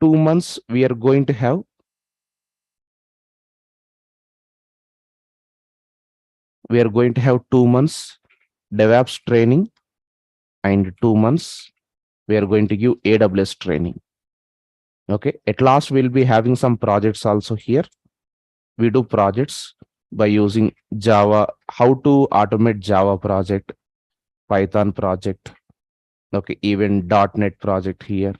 2 months we are going to have we are going to have 2 months DevOps training, and 2 months we are going to give AWS training. Okay, at last we'll be having some projects also here. We do projects by using Java, how to automate Java project, Python project, okay, even .NET project here,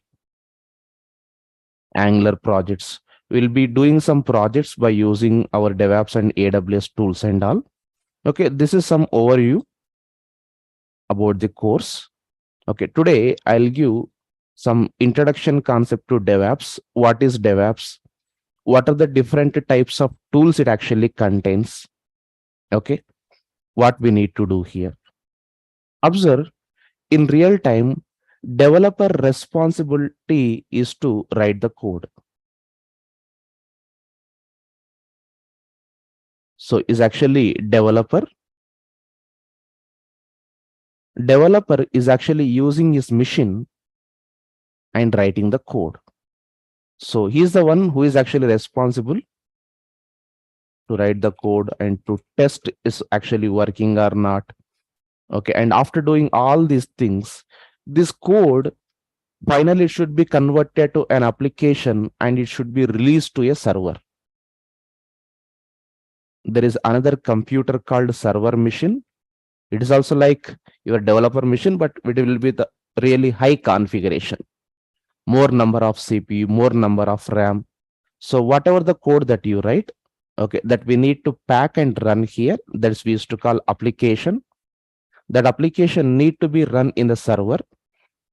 Angular projects. We'll be doing some projects by using our DevOps and AWS tools and all. Okay, this is some overview about the course. Okay, today I'll give some introduction concept to DevOps. What is DevOps? What are the different types of tools it actually contains? Okay, what we need to do here. Observe, in real time, developer responsibility is to write the code. So is actually developer is actually using his machine and writing the code. So he is the one who is actually responsible to write the code and to test is actually working or not. Okay, and after doing all these things, this code finally should be converted to an application and it should be released to a server. There is another computer called server machine. It is also like your developer machine, but it will be the really high configuration, more number of CPU, more number of RAM. So whatever the code that you write, okay, that we need to pack and run here, that's we used to call application. That application need to be run in the server,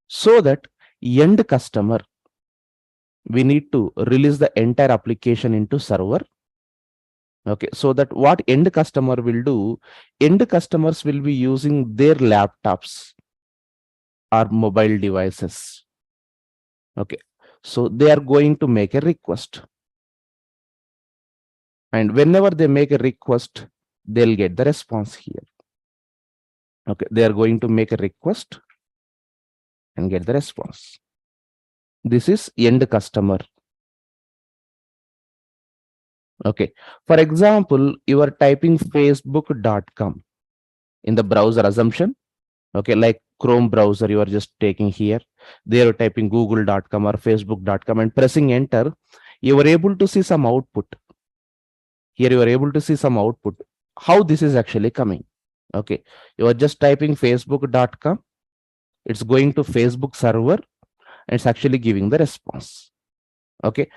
so that end customer, we need to release the entire application into server. Okay, so that what end customer will do, end customers will be using their laptops or mobile devices. Okay, so they are going to make a request, and whenever they make a request, they'll get the response here. Okay, they are going to make a request and get the response. This is end customer. Okay, for example, you are typing facebook.com in the browser assumption. Okay, like Chrome browser, you are just taking here. They are typing google.com or facebook.com and pressing enter. You are able to see some output. Here you are able to see some output. How this is actually coming. Okay, you are just typing facebook.com. It's going to Facebook server and it's actually giving the response. Okay,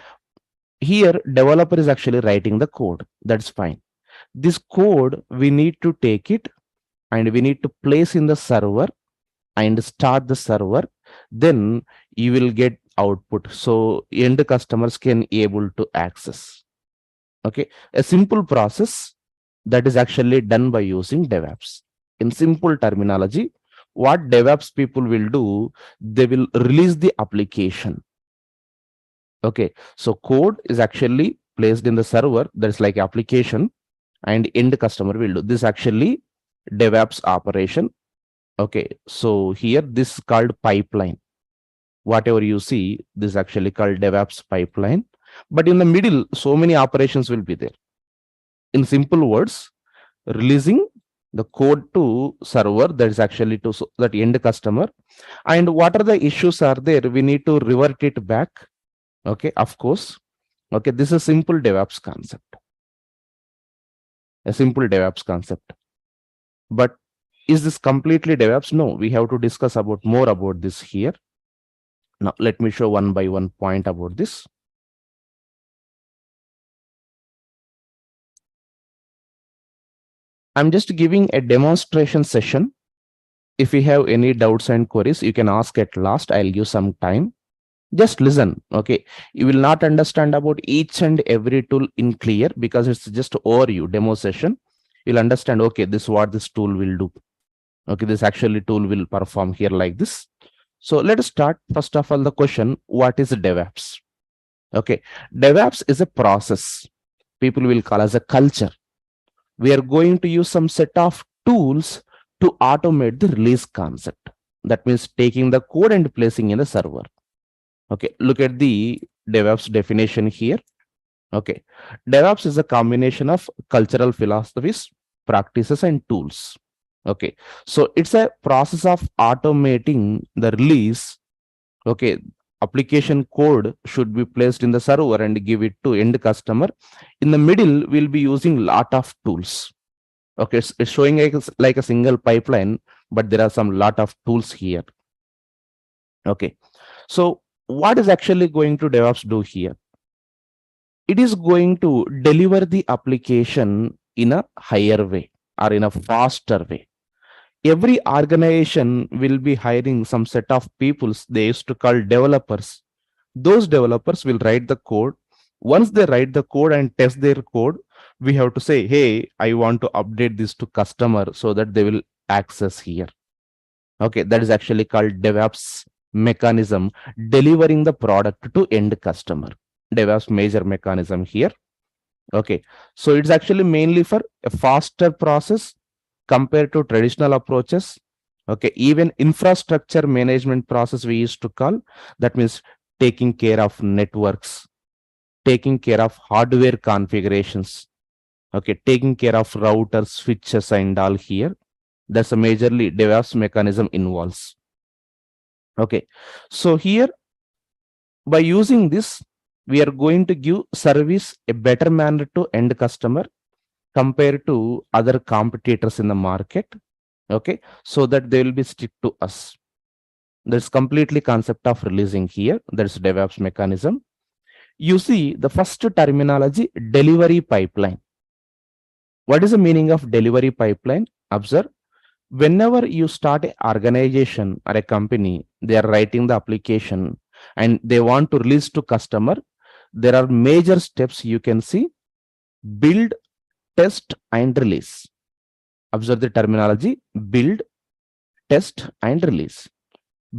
here developer is actually writing the code. That's fine. This code we need to take it and we need to place in the server and start the server. Then you will get output, so end customers can able to access. Okay, a simple process that is actually done by using DevOps. In simple terminology, what DevOps people will do, they will release the application. Okay, so code is actually placed in the server, that's like application, and end customer will do this actually DevOps operation. Okay, so here this is called pipeline. Whatever you see, this is actually called DevOps pipeline. But in the middle, so many operations will be there. In simple words, releasing the code to server, that is actually to that end customer. And what are the issues are there, we need to revert it back. Okay, of course. Okay, this is a simple DevOps concept. A simple DevOps concept. But is this completely DevOps? No, we have to discuss about more about this here. Now, let me show one by one point about this. I'm just giving a demonstration session. If you have any doubts and queries, you can ask at last. I'll give some time. Just listen. Okay, you will not understand about each and every tool in clear because it's just overview demo session. You'll understand, okay, this is what this tool will do. Okay, this actually tool will perform here like this. So let us start. First of all, the question, what is DevOps? Okay, DevOps is a process people will call as a culture. We are going to use some set of tools to automate the release concept. That means taking the code and placing in the server. Okay, look at the DevOps definition here. Okay. DevOps is a combination of cultural philosophies, practices, and tools. Okay. So it's a process of automating the release. Okay. Application code should be placed in the server and give it to end customer. In the middle, we'll be using lot of tools. Okay. It's showing like a single pipeline, but there are some lot of tools here. Okay. So what is actually going to DevOps do here? It is going to deliver the application in a higher way or in a faster way. Every organization will be hiring some set of people they used to call developers. Those developers will write the code. Once they write the code and test their code, we have to say, hey, I want to update this to customer so that they will access here. Okay, that is actually called DevOps mechanism, delivering the product to end customer. DevOps major mechanism here. Okay, so it's actually mainly for a faster process compared to traditional approaches. Okay, even infrastructure management process we used to call, that means taking care of networks, taking care of hardware configurations. Okay, taking care of routers, switches, and all here. That's a majorly DevOps mechanism involves. Okay, so here by using this, we are going to give service a better manner to end customer compared to other competitors in the market. Okay, so that they will be stick to us. That's completely concept of releasing here. That's DevOps mechanism. You see the first terminology, delivery pipeline. What is the meaning of delivery pipeline? Observe, whenever you start an organization or a company, they are writing the application and they want to release to customer. There are major steps you can see: build, test, and release. Observe the terminology: build, test, and release.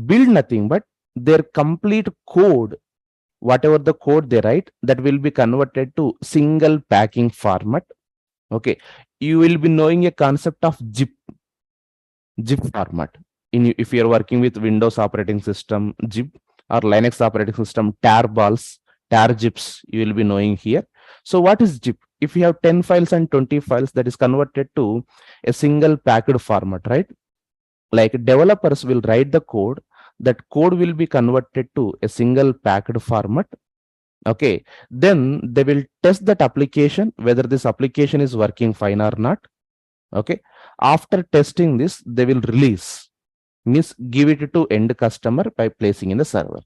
Build nothing but their complete code, whatever the code they write, that will be converted to single packing format. Okay, you will be knowing a concept of zip format. If you are working with Windows operating system, zip, or Linux operating system, tarballs, tarzips, you will be knowing here. So what is zip? If you have 10 files and 20 files, that is converted to a single packed format, right? Like developers will write the code, that code will be converted to a single packed format. Okay, then they will test that application, whether this application is working fine or not. Okay, after testing this, they will release, means give it to end customer by placing in the server.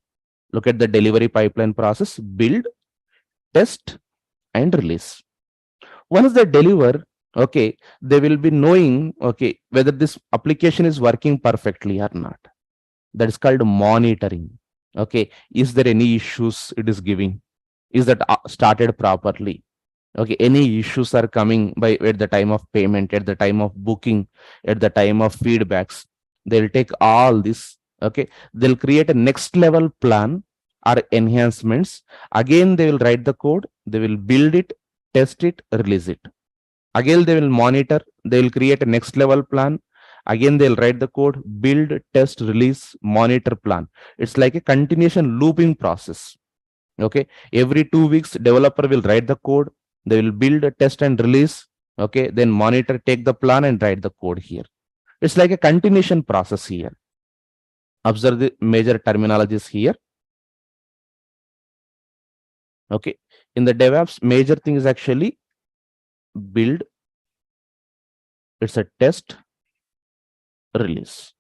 Look at the delivery pipeline process: build, test, and release. Once they deliver, okay, they will be knowing, okay, whether this application is working perfectly or not. That is called monitoring. Okay, is there any issues it is giving? Is that started properly? Okay, any issues are coming by at the time of payment, at the time of booking, at the time of feedbacks. They'll take all this. Okay, they'll create a next level plan or enhancements. Again, they will write the code, they will build it, test it, release it. Again, they will monitor, they will create a next level plan. Again, they'll write the code, build, test, release, monitor, plan. It's like a continuation looping process. Okay, every 2 weeks, developer will write the code, they will build, test, and release. Okay, then monitor, take the plan, and write the code here. It's like a continuation process here. Observe the major terminologies here. Okay, in the DevOps, major thing is actually build, it's a test, release.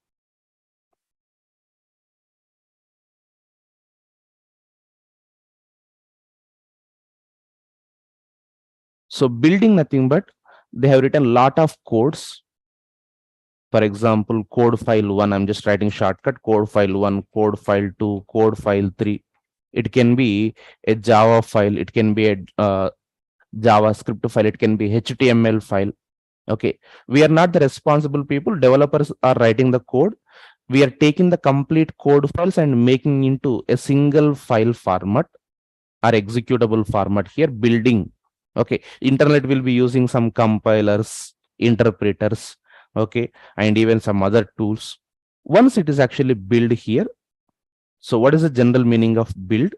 So building nothing but they have written a lot of codes. For example, code file 1, I'm just writing shortcut: code file 1, code file 2, code file 3. It can be a Java file, it can be a JavaScript file, it can be HTML file. Okay, we are not the responsible people. Developers are writing the code. We are taking the complete code files and making into a single file format or executable format here, building. Okay, internet will be using some compilers, interpreters, okay, and even some other tools. Once it is actually built here, so what is the general meaning of build?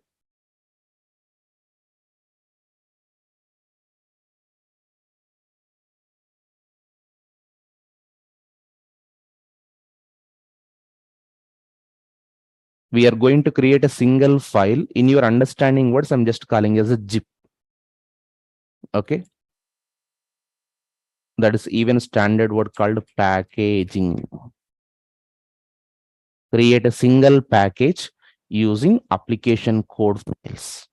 We are going to create a single file. In your understanding words, I'm just calling as a zip. Okay. That is even standard word called packaging. Create a single package using application code files.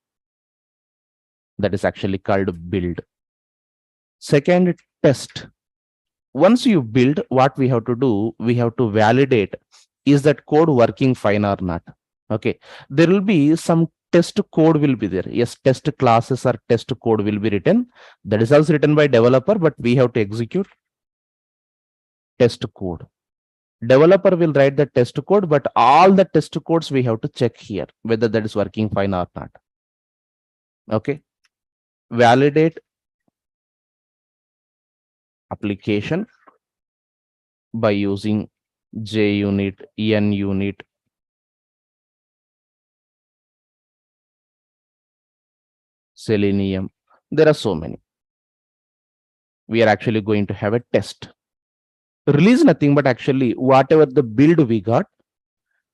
That is actually called build. Second, test. Once you build, what we have to do, we have to validate, is that code working fine or not? Okay. There will be some test code will be there. Yes, test classes or test code will be written. That is also written by developer, but we have to execute test code. Developer will write the test code, but all the test codes we have to check here whether that is working fine or not. Okay. Validate application by using JUnit, NUnit, Selenium. There are so many. We are actually going to have a test. Release nothing but actually whatever the build we got,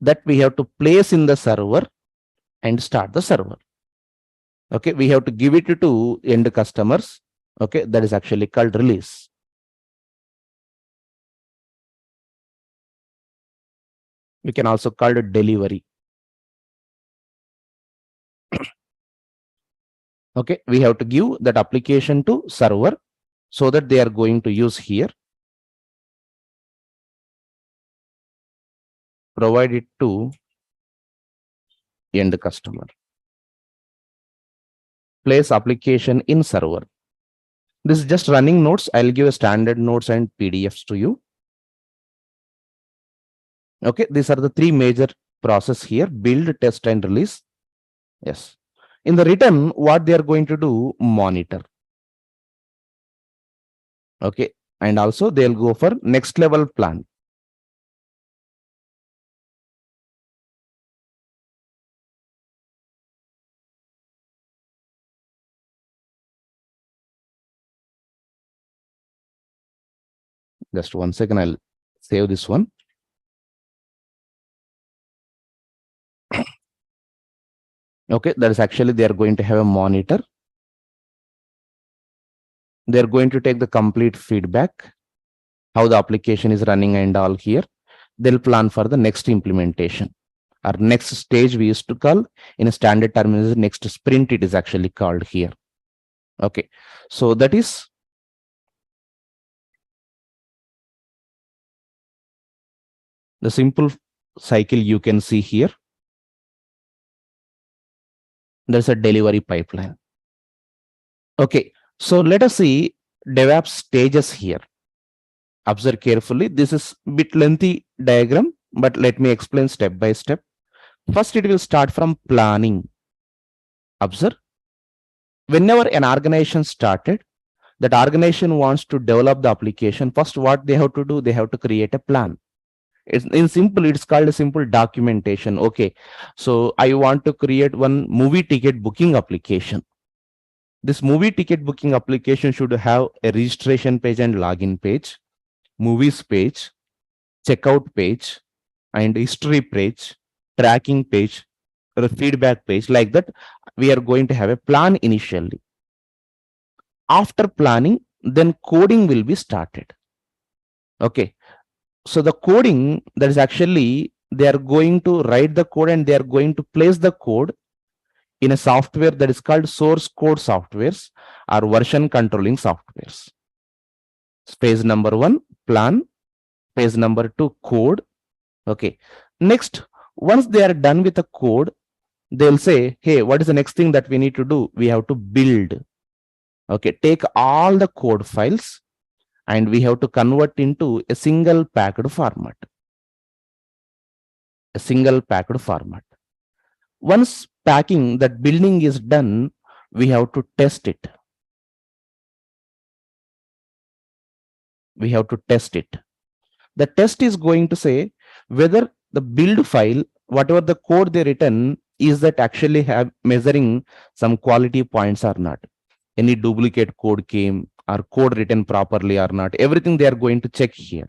that we have to place in the server and start the server. Okay, we have to give it to end customers. Okay, that is actually called release. We can also call it delivery. Okay, we have to give that application to server so that they are going to use here. Provide it to end customer. Place application in server. This is just running notes. I'll give a standard notes and PDFs to you. Okay, these are the three major process here: build, test, and release. Yes. In the return, what they are going to do, monitor. Okay, and also they'll go for next level plan. Just 1 second, I'll save this one. Okay, that is actually they are going to have a monitor. They're going to take the complete feedback, how the application is running and all here. They'll plan for the next implementation. Our next stage we used to call in a standard term is next sprint, it is actually called here. Okay, so that is the simple cycle you can see here. There's a delivery pipeline. Okay, so let us see DevOps stages here. Observe carefully. This is a bit lengthy diagram, but let me explain step by step. First, it will start from planning. Observe. Whenever an organization started, that organization wants to develop the application. First, what they have to do, they have to create a plan. It's called a simple documentation. Okay, so I want to create one movie ticket booking application. This movie ticket booking application should have a registration page and login page, movies page, checkout page, and history page, tracking page, or a feedback page. Like that, we are going to have a plan initially. After planning, then coding will be started. Okay, so the coding, that is actually they are going to write the code and they are going to place the code in a software that is called source code softwares or version controlling softwares. Phase number 1, plan. Phase number 2, code. Okay, next, once they are done with the code, they'll say, hey, what is the next thing that we need to do? We have to build. Okay, take all the code files and we have to convert into a single packed format. A single packed format. Once packing, that building is done, we have to test it. We have to test it. The test is going to say whether the build file, whatever the code they written, is that actually have measuring some quality points or not. Any duplicate code came or code written properly or not. Everything they are going to check here.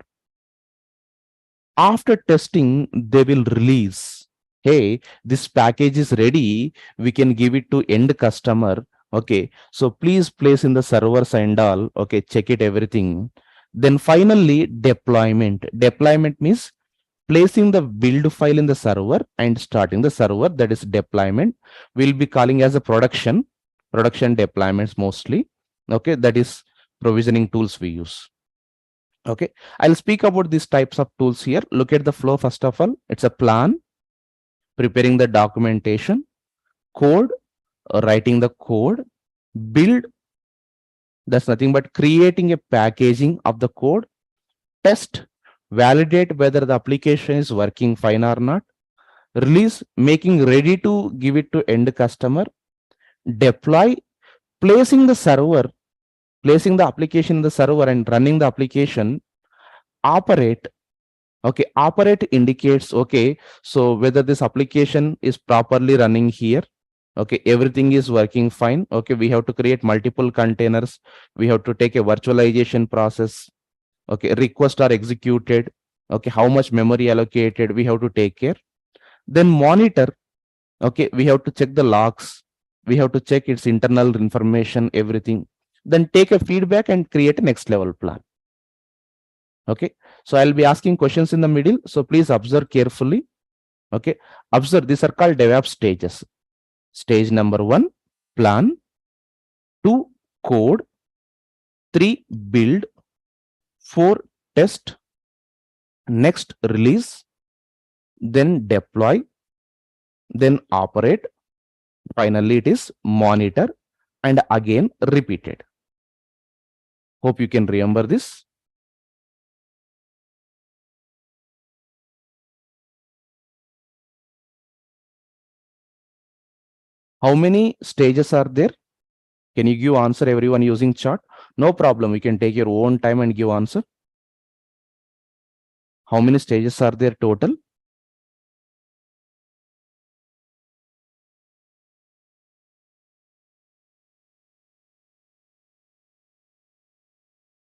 After testing, they will release. hey, this package is ready, we can give it to end customer. Okay, so please place in the servers and all. Okay, check it everything. Then finally deployment means placing the build file in the server and starting the server, that is deployment. We'll be calling as a production deployments mostly. Okay, that is provisioning tools we use. Okay, I'll speak about these types of tools here. Look at the flow. First of all, it's a plan, preparing the documentation, code, writing the code, build, that's nothing but creating a packaging of the code, test, validate whether the application is working fine or not, release, making ready to give it to end customer, deploy, placing the server, placing the application in the server and running the application, operate. Okay, operate indicates, okay, so whether this application is properly running here. Okay, everything is working fine. Okay, we have to create multiple containers, we have to take a virtualization process. Okay, requests are executed. Okay, how much memory allocated, we have to take care. Then monitor. Okay, we have to check the logs, we have to check its internal information, everything. Then take a feedback and create a next level plan. Okay, so I'll be asking questions in the middle, so please observe carefully. Okay, observe, these are called DevOps stages. Stage number 1, plan. 2, code. 3, build. 4, test. Next, release. Then deploy. Then operate. Finally, it is monitor and again repeated. Hope you can remember this. How many stages are there? Can you give answer, everyone, using chart? No problem. You can take your own time and give answer. How many stages are there total?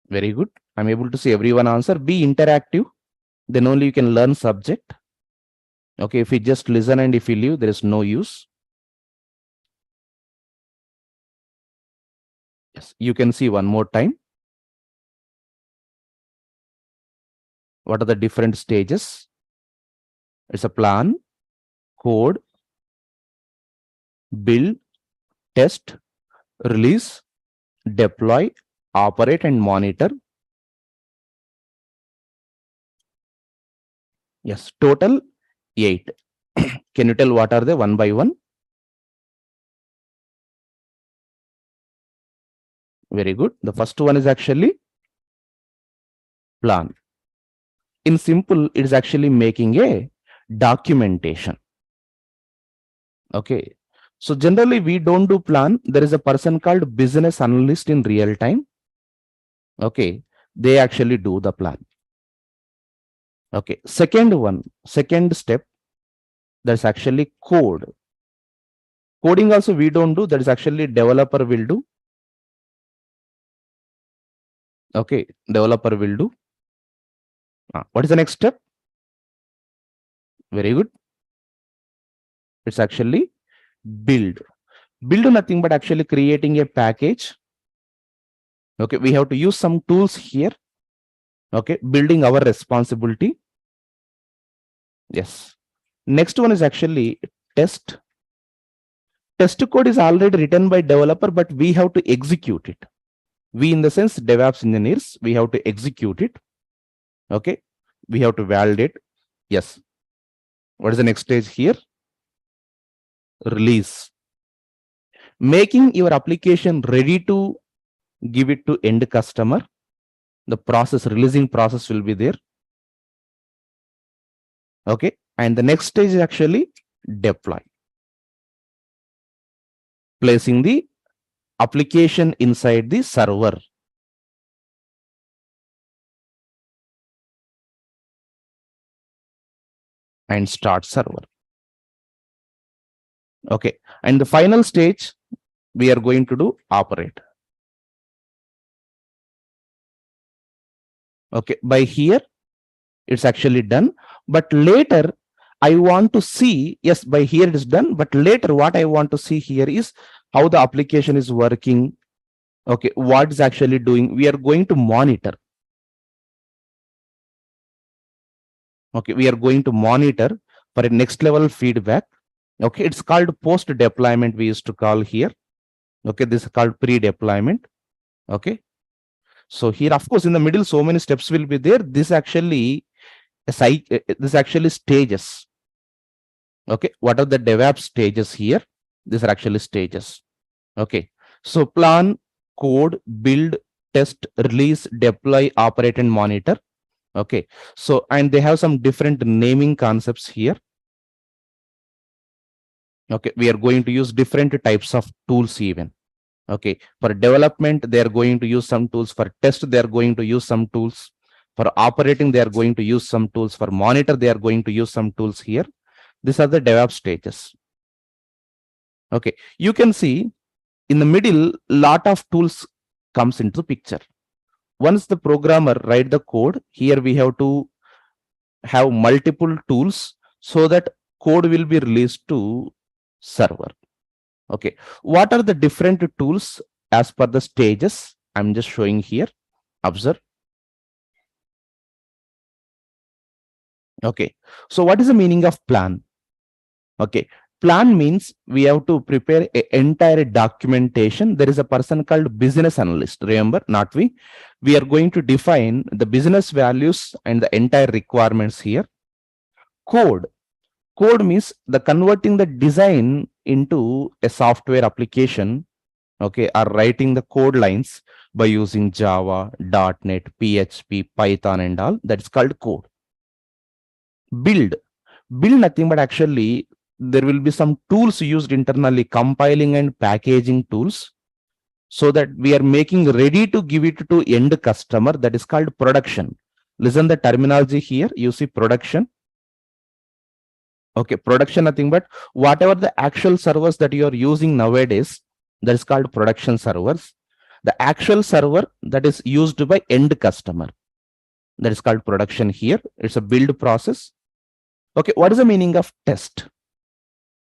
Very good. I'm able to see everyone answer. Be interactive. Then only you can learn subject. Okay, if you just listen and if you leave, there is no use. Yes, you can see one more time. What are the different stages? It's a plan, code, build, test, release, deploy, operate, and monitor. Yes, total 8. Can you tell what are they one by one? Very good. The first one is actually plan. In simple, it is actually making a documentation. Okay. So generally we don't do plan. There is a person called business analyst in real time. Okay. They actually do the plan. Okay. Second step, that's actually code. Coding also we don't do. That is actually developer will do. Okay. Developer will do. What is the next step? Very good. It's actually build. Build nothing but actually creating a package. Okay. We have to use some tools here. Okay. Building our responsibility. Yes. Next one is actually test. Test code is already written by developer, but we have to execute it. We, in the sense DevOps engineers, we have to execute it. Okay. We have to validate. Yes. What is the next stage here? Release. Making your application ready to give it to end customer. The process, releasing process will be there. Okay. And the next stage is actually deploy. Placing the application inside the server. And start server. Okay. And the final stage, we are going to do operate. Okay. By here, it's actually done. But later, I want to see, yes, by here it is done, but later what I want to see here is how the application is working. Okay, what is actually doing. We are going to monitor. Okay, we are going to monitor for a next level feedback. Okay, it's called post deployment, we used to call here. Okay, this is called pre-deployment. Okay, so here, of course, in the middle, so many steps will be there. This actually this actually stages. Okay, what are the DevOps stages here? These are actually stages. Okay, so plan, code, build, test, release, deploy, operate, and monitor. Okay, so and they have some different naming concepts here. Okay, we are going to use different types of tools even. Okay, for development they are going to use some tools, for test they are going to use some tools, for operating they are going to use some tools, for monitor they are going to use some tools here. These are the DevOps stages. Okay, you can see in the middle lot of tools comes into picture. Once the programmer write the code, here we have to have multiple tools so that code will be released to server. Okay, what are the different tools as per the stages? I'm just showing here. Observe. Okay, so what is the meaning of plan? Okay, plan means we have to prepare an entire documentation. There is a person called business analyst. Remember, not we. We are going to define the business values and the entire requirements here. Code. Code means the converting the design into a software application. Okay, or writing the code lines by using Java, .NET, PHP, Python, and all. That's called code. Build. Build nothing but actually there will be some tools used internally, compiling and packaging tools, so that we are making ready to give it to end customer. That is called production. Listen the terminology here. You see production. Okay, production nothing but whatever the actual servers that you are using nowadays, that is called production servers. The actual server that is used by end customer, that is called production here. It's a build process. Okay, what is the meaning of test?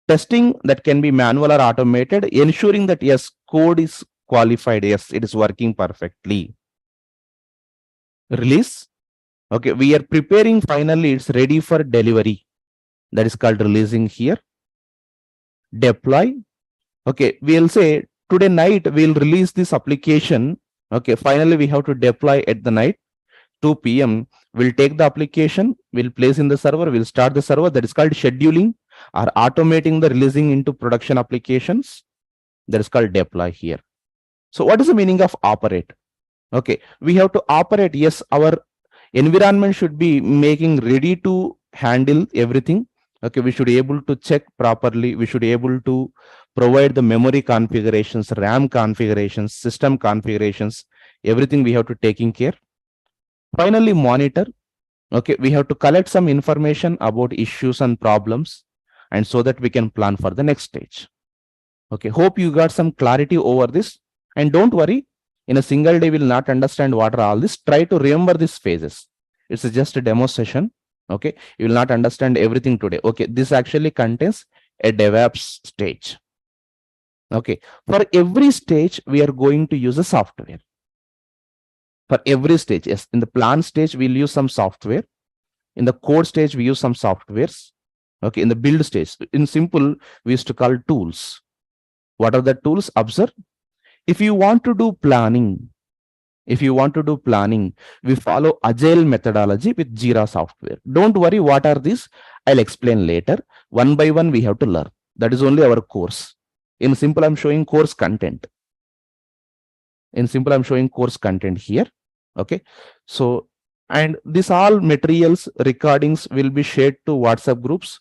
Testing that can be manual or automated, ensuring that yes, code is qualified, yes, it is working perfectly. Release. Okay, we are preparing, finally it's ready for delivery. That is called releasing here. Deploy. Okay, we'll say today night we'll release this application. Okay, finally we have to deploy at the night 2 p.m. We'll take the application, we'll place in the server, we'll start the server. That is called scheduling or automating the releasing into production applications. That is called deploy here. So what is the meaning of operate? Okay, we have to operate. Yes, our environment should be making ready to handle everything. Okay, we should be able to check properly. We should be able to provide the memory configurations, RAM configurations, system configurations, everything we have to taking care. Finally, monitor. Okay, we have to collect some information about issues and problems, and so that we can plan for the next stage. Okay, hope you got some clarity over this. And don't worry, in a single day, we'll not understand what are all this. Try to remember these phases. It's just a demo session. Okay, you will not understand everything today. Okay, this actually contains a DevOps stage. Okay, for every stage, we are going to use a software. For every stage, yes, in the plan stage, we'll use some software. In the code stage, we use some softwares. Okay, in the build stage, in simple, we used to call tools. What are the tools? Observe. If you want to do planning, we follow agile methodology with Jira software. Don't worry, what are these? I'll explain later. One by one, we have to learn. That is only our course. In simple, I'm showing course content. Here. Okay. So, and this all materials, recordings will be shared to WhatsApp groups.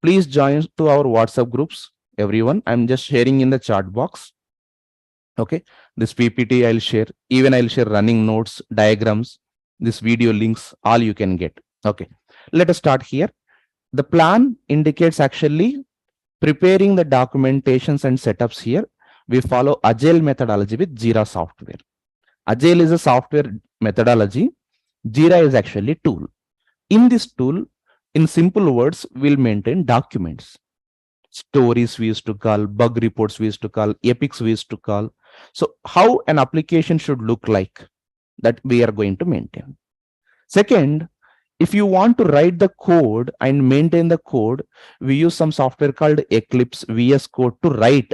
Please join to our WhatsApp groups, everyone. I'm just sharing in the chat box. Okay, this PPT I'll share. Even I'll share running notes, diagrams, this video links, all you can get. Okay, let us start here. The plan indicates actually preparing the documentations and setups here. We follow agile methodology with Jira software. Agile is a software methodology. Jira is actually tool. In this tool, In simple words, we'll maintain documents. Stories we used to call, bug reports we used to call, epics we used to call. So how an application should look like, that we are going to maintain. Second, if you want to write the code and maintain the code, we use some software called Eclipse, VS Code to write.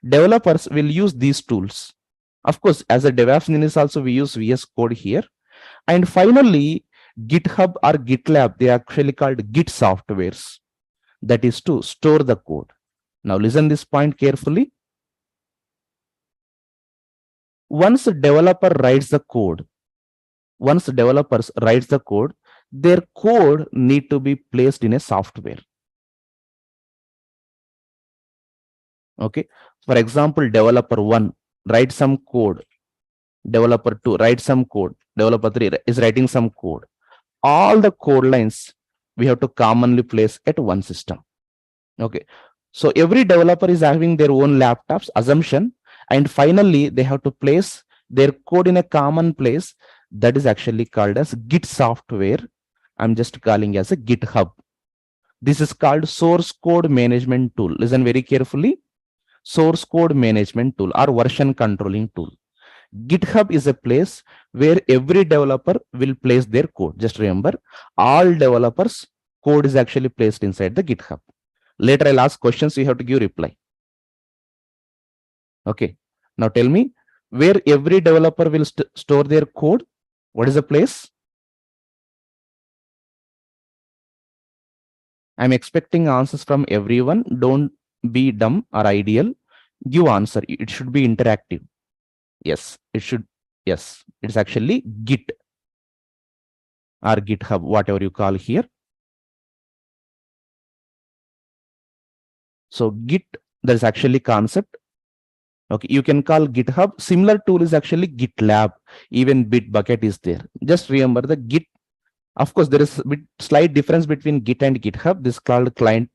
Developers will use these tools. Of course, as a DevOps engineers also we use VS Code here. And finally, GitHub or GitLab, they are actually called Git softwares. That is to store the code. Now listen this point carefully. Once a developer writes the code, once developers writes the code, their code need to be placed in a software. Okay. For example, developer 1 writes some code, developer 2 writes some code, developer 3 is writing some code. All the code lines we have to commonly place at one system. Okay. So every developer is having their own laptops, assumption, and finally they have to place their code in a common place. That is actually called as Git software. I'm just calling as a GitHub. This is called source code management tool. Listen very carefully. Source code management tool or version controlling tool. GitHub is a place where every developer will place their code. Just remember, all developers' code is actually placed inside the GitHub. Later I'll ask questions, you have to give reply. Okay. Now tell me, where every developer will store their code? What is the place? I'm expecting answers from everyone. Don't be dumb or ideal. Give answer. It should be interactive. Yes, it should. Yes, it's actually Git or GitHub, whatever you call here. So Git, there's actually concept. Okay, you can call GitHub. Similar tool is actually GitLab. Even Bitbucket is there. Just remember the Git. Of course, there is a slight difference between Git and GitHub. This is called client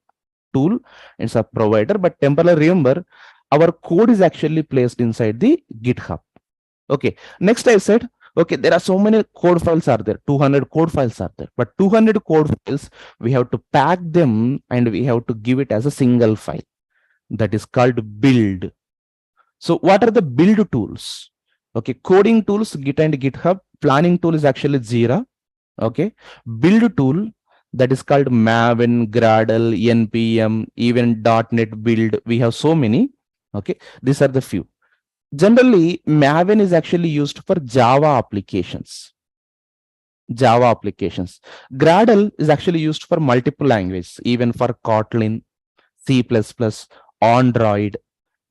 tool. It's a provider, but temporarily remember, our code is actually placed inside the GitHub. Okay. Next, I said, okay, there are so many code files are there. 200 code files are there. But 200 code files, we have to pack them and we have to give it as a single file. That is called build. So what are the build tools? Okay, coding tools, Git and GitHub. Planning tool is actually Jira. Okay, build tool, that is called Maven, Gradle, NPM, even .NET build. We have so many. Okay, these are the few. Generally, Maven is actually used for Java applications. Java applications. Gradle is actually used for multiple languages, even for Kotlin, C++, Android.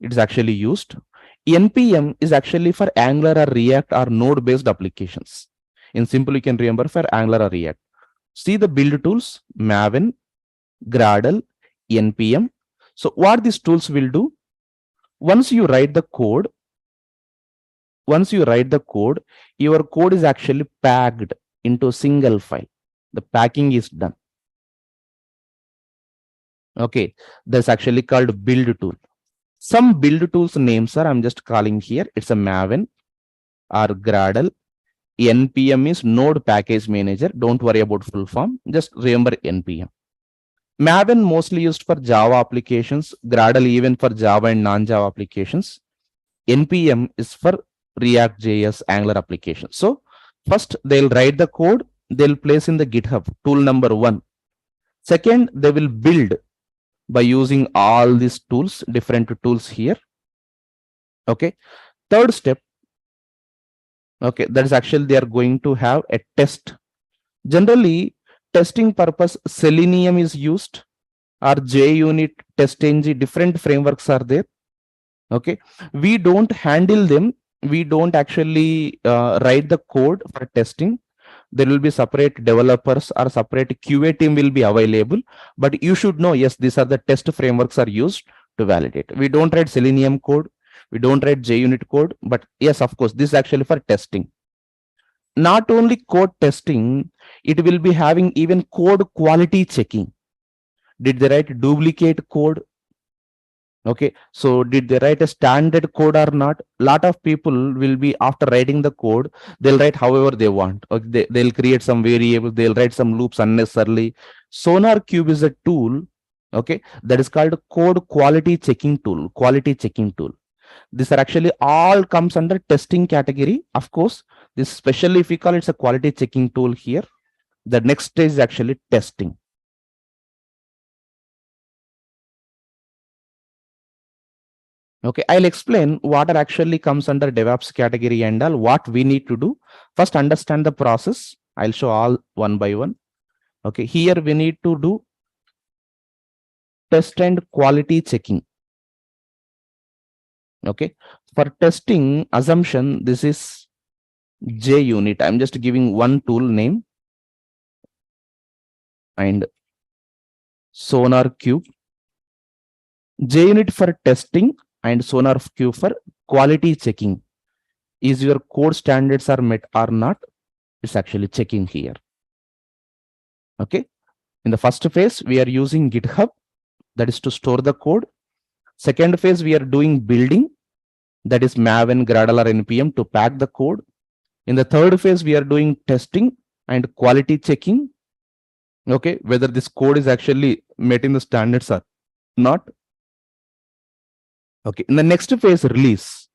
It's actually used. NPM is actually for Angular or React or Node-based applications. In simple, you can remember for Angular or React. See the build tools, Maven, Gradle, NPM. So what these tools will do, once you write the code, your code is actually packed into a single file. The packing is done. Okay, that's actually called build tool. Some build tools names are, I'm just calling here, it's a Maven or Gradle. NPM is Node Package Manager. Don't worry about full form. Just remember NPM. Maven mostly used for Java applications. Gradle even for Java and non-Java applications. NPM is for React JS Angular applications. So first they'll write the code. They'll place in the GitHub, tool number 1. Second, they will build by using all these tools, different tools here. Okay. Third step, okay, that is actually they are going to have a test. Generally, testing purpose, Selenium is used or JUnit, TestNG, different frameworks are there. Okay, we don't handle them. We don't actually write the code for testing. There will be separate developers or separate QA team will be available. But you should know, yes, these are the test frameworks are used to validate. We don't write Selenium code. We don't write JUnit code. But yes, of course, this is actually for testing. Not only code testing, it will be having even code quality checking. Did they write duplicate code? Okay, so did they write a standard code or not? Lot of people will be, after writing the code, they'll write however they want. Or they'll create some variables, they'll write some loops unnecessarily. Sonar Cube is a tool, okay, that is called code quality checking tool. Quality checking tool. These are actually all comes under testing category. Of course, this especially if we call it's a quality checking tool here. The next stage is actually testing. Okay, I'll explain what are actually comes under DevOps category and all, what we need to do. First, understand the process. I'll show all one by one. Okay, here we need to do test and quality checking. Okay, for testing assumption, this is JUnit. I'm just giving one tool name and Sonar Cube. JUnit for testing and Sonar Cube for quality checking. Is your code standards are met or not? It's actually checking here. Okay. In the first phase, we are using GitHub, that is to store the code. Second phase, we are doing building, that is Maven, Gradle, or NPM to pack the code. In the third phase, we are doing testing and quality checking. Okay, whether this code is actually meeting the standards or not. Okay, in the next phase, release.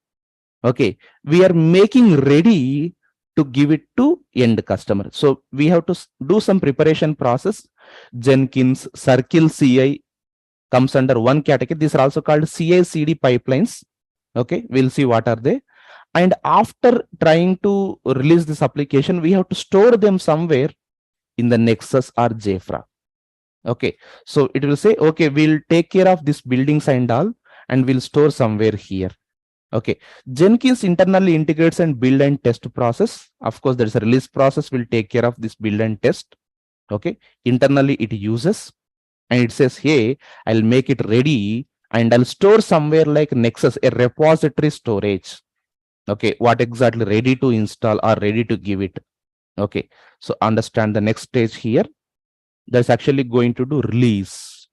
Okay, we are making ready to give it to end customer. So we have to do some preparation process. Jenkins, Circle CI comes under one category. These are also called CI/CD pipelines. Okay, we'll see what are they. And after trying to release this application, we have to store them somewhere in the Nexus or JFrog. Okay, so it will say, okay, we'll take care of this buildings and all, and we'll store somewhere here. Okay, Jenkins internally integrates and build and test process. Of course, there's a release process will take care of this build and test. Okay, internally it uses, and it says, hey, I'll make it ready and I'll store somewhere like Nexus, a repository storage. Okay, what exactly ready to install or ready to give it. Okay, so understand the next stage here. That's actually going to do release.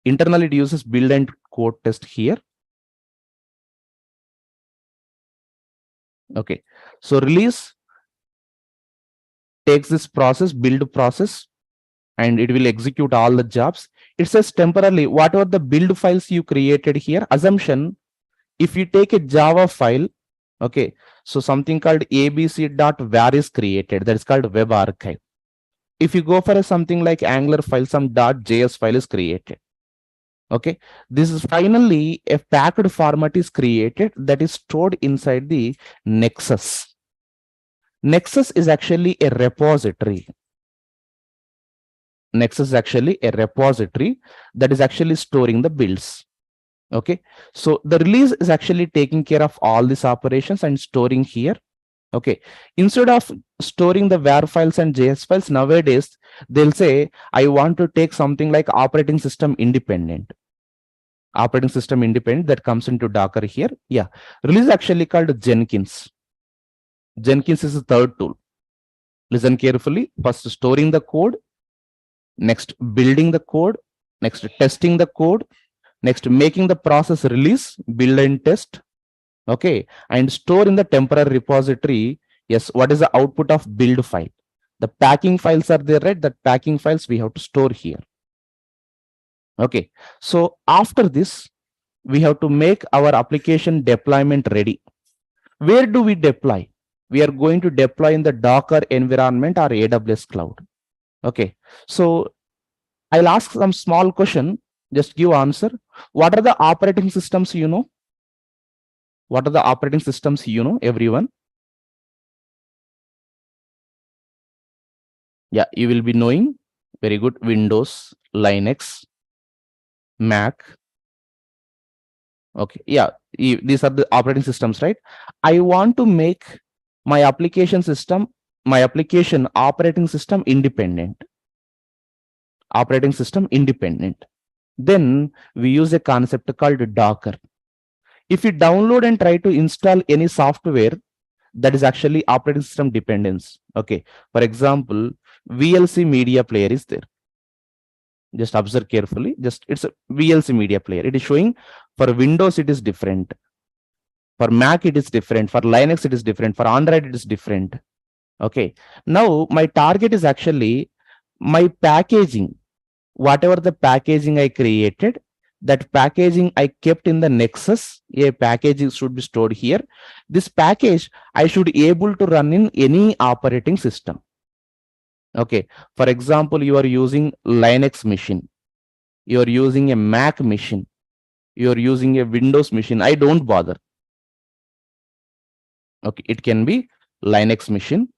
Internally it uses build and code test here. Okay, so release takes this process, build process, and it will execute all the jobs. It says temporarily, whatever the build files you created here, assumption, if you take a Java file, okay, so something called abc.var is created, that is called web archive. If you go for something like Angular file, some .js file is created. Okay, this is finally a packed format is created that is stored inside the Nexus. Nexus is actually a repository. Nexus is actually a repository that is actually storing the builds. Okay, so the release is actually taking care of all these operations and storing here. Okay, instead of storing the var files and js files, nowadays they'll say, I want to take something like operating system independent. Operating system independent that comes into Docker here. Yeah, release actually called Jenkins. Jenkins is the third tool. Listen carefully. First, storing the code. Next, building the code. Next, testing the code. Next, making the process release, build and test. Okay, and store in the temporary repository. Yes, what is the output of build file? The packing files are there, right? That packing files we have to store here. Okay, so after this, we have to make our application deployment ready. Where do we deploy? We are going to deploy in the Docker environment or AWS cloud. Okay, so I'll ask some small question. Just give answer. What are the operating systems you know? What are the operating systems you know, everyone? Yeah, you will be knowing. Very good. Windows, Linux, Mac. Okay, yeah, these are the operating systems, right? I want to make my application system, my application operating system independent. Operating system independent. Then we use a concept called Docker. If you download and try to install any software, that is actually operating system dependence. Okay, for example, VLC media player is there. Just observe carefully. Just it's a VLC media player. It is showing for Windows it is different. For Mac it is different. For Linux it is different. For Android it is different. Okay. Now my target is actually my packaging. Whatever the packaging I created, that packaging I kept in the Nexus. A package should be stored here. This package I should be able to run in any operating system. Okay. For example, you are using Linux machine. You are using a Mac machine. You are using a Windows machine. I don't bother. Okay. It can be Linux machine,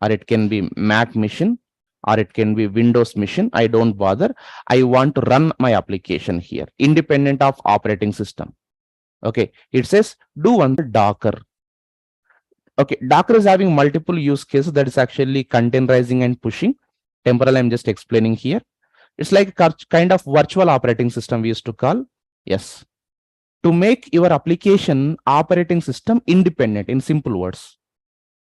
or it can be Mac machine, or it can be Windows machine. I don't bother. I want to run my application here, independent of operating system. Okay. It says do one Docker. Okay. Docker is having multiple use cases. That is actually containerizing and pushing. Temporal, I'm just explaining here. It's like a kind of virtual operating system we used to call. Yes. To make your application operating system independent, in simple words.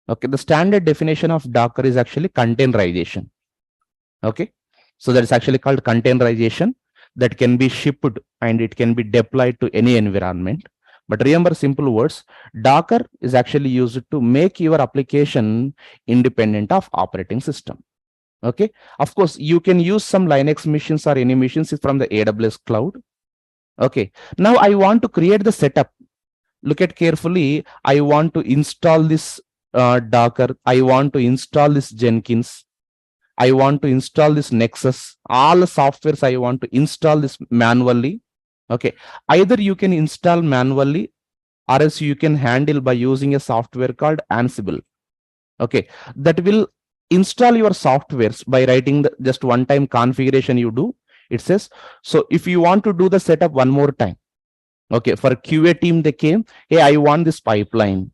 Okay. The standard definition of Docker is actually containerization. Okay. So that is actually called containerization, that can be shipped and it can be deployed to any environment. But remember, simple words, Docker is actually used to make your application independent of operating system. Okay. Of course, you can use some Linux machines or any machines from the AWS cloud. Okay. Now I want to create the setup. Look at carefully. I want to install this Docker. I want to install this Jenkins. I want to install this Nexus. All the softwares I want to install this manually. Okay. Either you can install manually, or else you can handle by using a software called Ansible. Okay. That will install your softwares by writing the just one time configuration you do. It says, so if you want to do the setup one more time, okay, for QA team, they came, hey, I want this pipeline.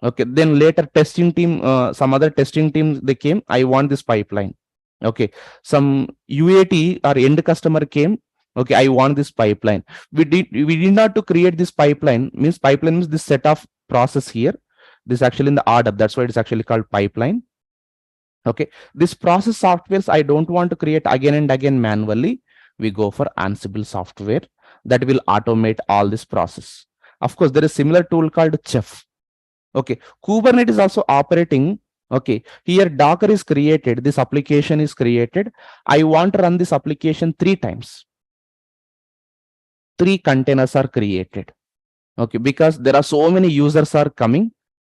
Okay. Then later testing team, some other testing teams, they came, I want this pipeline. Okay. Some UAT or end customer came, okay, I want this pipeline. We did not to create this pipeline. Pipeline means this set of process here. This actually in the order. That's why it's actually called pipeline. Okay. This process softwares I don't want to create again and again manually. We go for Ansible software that will automate all this process. Of course, there is similar tool called Chef. Okay. Kubernetes is also operating. Okay. Here Docker is created. This application is created. I want to run this application 3 times. 3 containers are created. Okay. Because there are so many users are coming.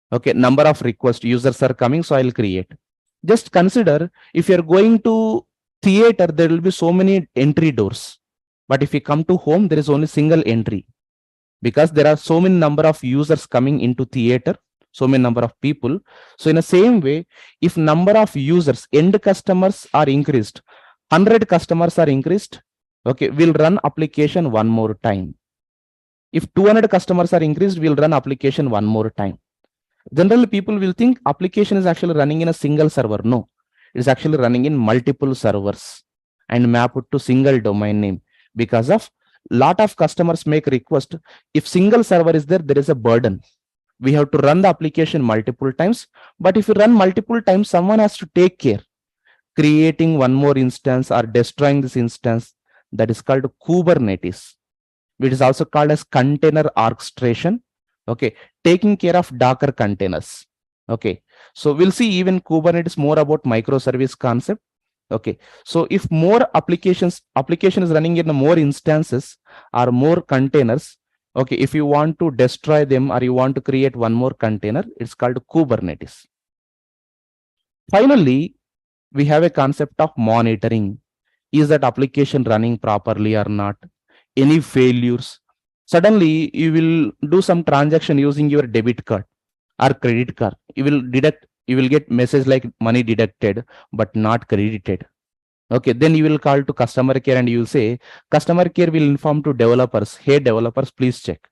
Okay. Number of request users are coming. So I'll create. Just consider, if you're going to theater, there will be so many entry doors. But if you come to home, there is only single entry, because there are so many number of users coming into theater, so many number of people. So in the same way, if number of users, end customers are increased, 100 customers are increased, okay, we'll run application one more time. If 200 customers are increased, we'll run application one more time. Generally, people will think application is actually running in a single server. No, it's actually running in multiple servers and map it to single domain name. Because of lot of customers make request. If single server is there, there is a burden. We have to run the application multiple times. But if you run multiple times, someone has to take care. Creating one more instance or destroying this instance, that is called Kubernetes, which is also called as container orchestration. Okay, taking care of Docker containers. Okay, so we'll see even Kubernetes more about microservice concept. Okay, so if more application is running in more instances or more containers, okay, if you want to destroy them or you want to create one more container, it's called Kubernetes. Finally, we have a concept of monitoring. Is that application running properly or not? Any failures? Suddenly, you will do some transaction using your debit card or credit card. You will get message like money deducted, but not credited. Okay, then you will call to customer care and you will say, customer care will inform to developers, hey, developers, please check.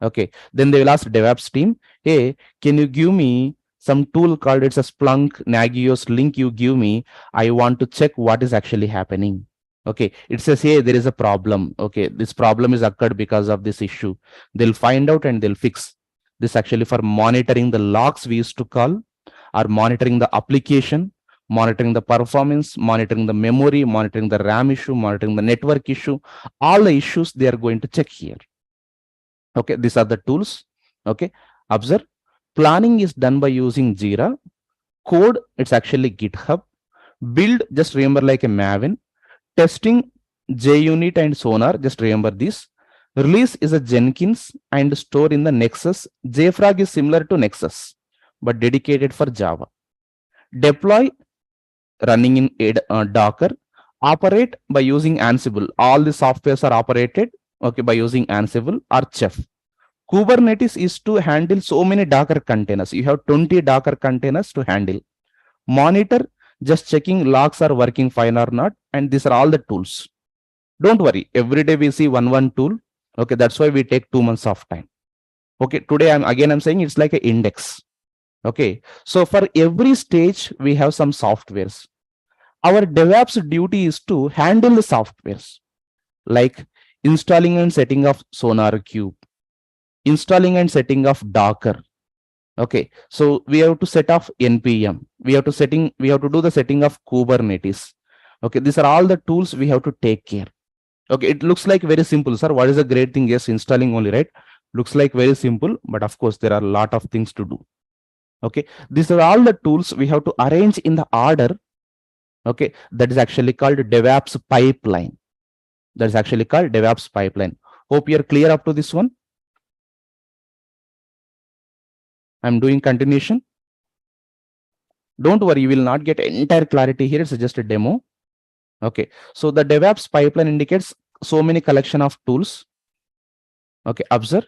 Okay, then they will ask DevOps team, hey, can you give me some tool called, it's a Splunk Nagios link you give me. I want to check what is actually happening. Okay, it says, hey, there is a problem. Okay, this problem is occurred because of this issue. They'll find out and they'll fix this. Actually for monitoring the logs we used to call, or monitoring the application, monitoring the performance, monitoring the memory, monitoring the RAM issue, monitoring the network issue, all the issues they are going to check here. Okay, these are the tools. Okay, observe. Planning is done by using Jira. Code, it's actually GitHub. Build, just remember like a Maven. Testing, JUnit and Sonar, just remember this. Release is a Jenkins and store in the Nexus. JFrog is similar to Nexus, but dedicated for Java. Deploy, running in Docker. Operate by using Ansible. All the softwares are operated, okay, by using Ansible or Chef. Kubernetes is to handle so many Docker containers. You have 20 Docker containers to handle. Monitor, just checking logs are working fine or not. And these are all the tools. Don't worry. Every day we see one tool. Okay, that's why we take 2 months of time. Okay, today I'm saying it's like an index. Okay, so for every stage we have some softwares. Our DevOps duty is to handle the softwares, like installing and setting of Sonar Cube, installing and setting of Docker. Okay, so we have to set off npm, we have to do the setting of Kubernetes. Okay, these are all the tools we have to take care. Okay, it looks like very simple, sir. What is the great thing? Yes, installing only, right? Looks like very simple, but of course there are a lot of things to do. Okay, these are all the tools we have to arrange in the order. Okay, that is actually called DevOps pipeline. That is actually called DevOps pipeline. Hope you're clear up to this one. I'm doing continuation. Don't worry, you will not get entire clarity here. It's just a demo. Okay, so the DevOps pipeline indicates so many collection of tools. Okay, observe.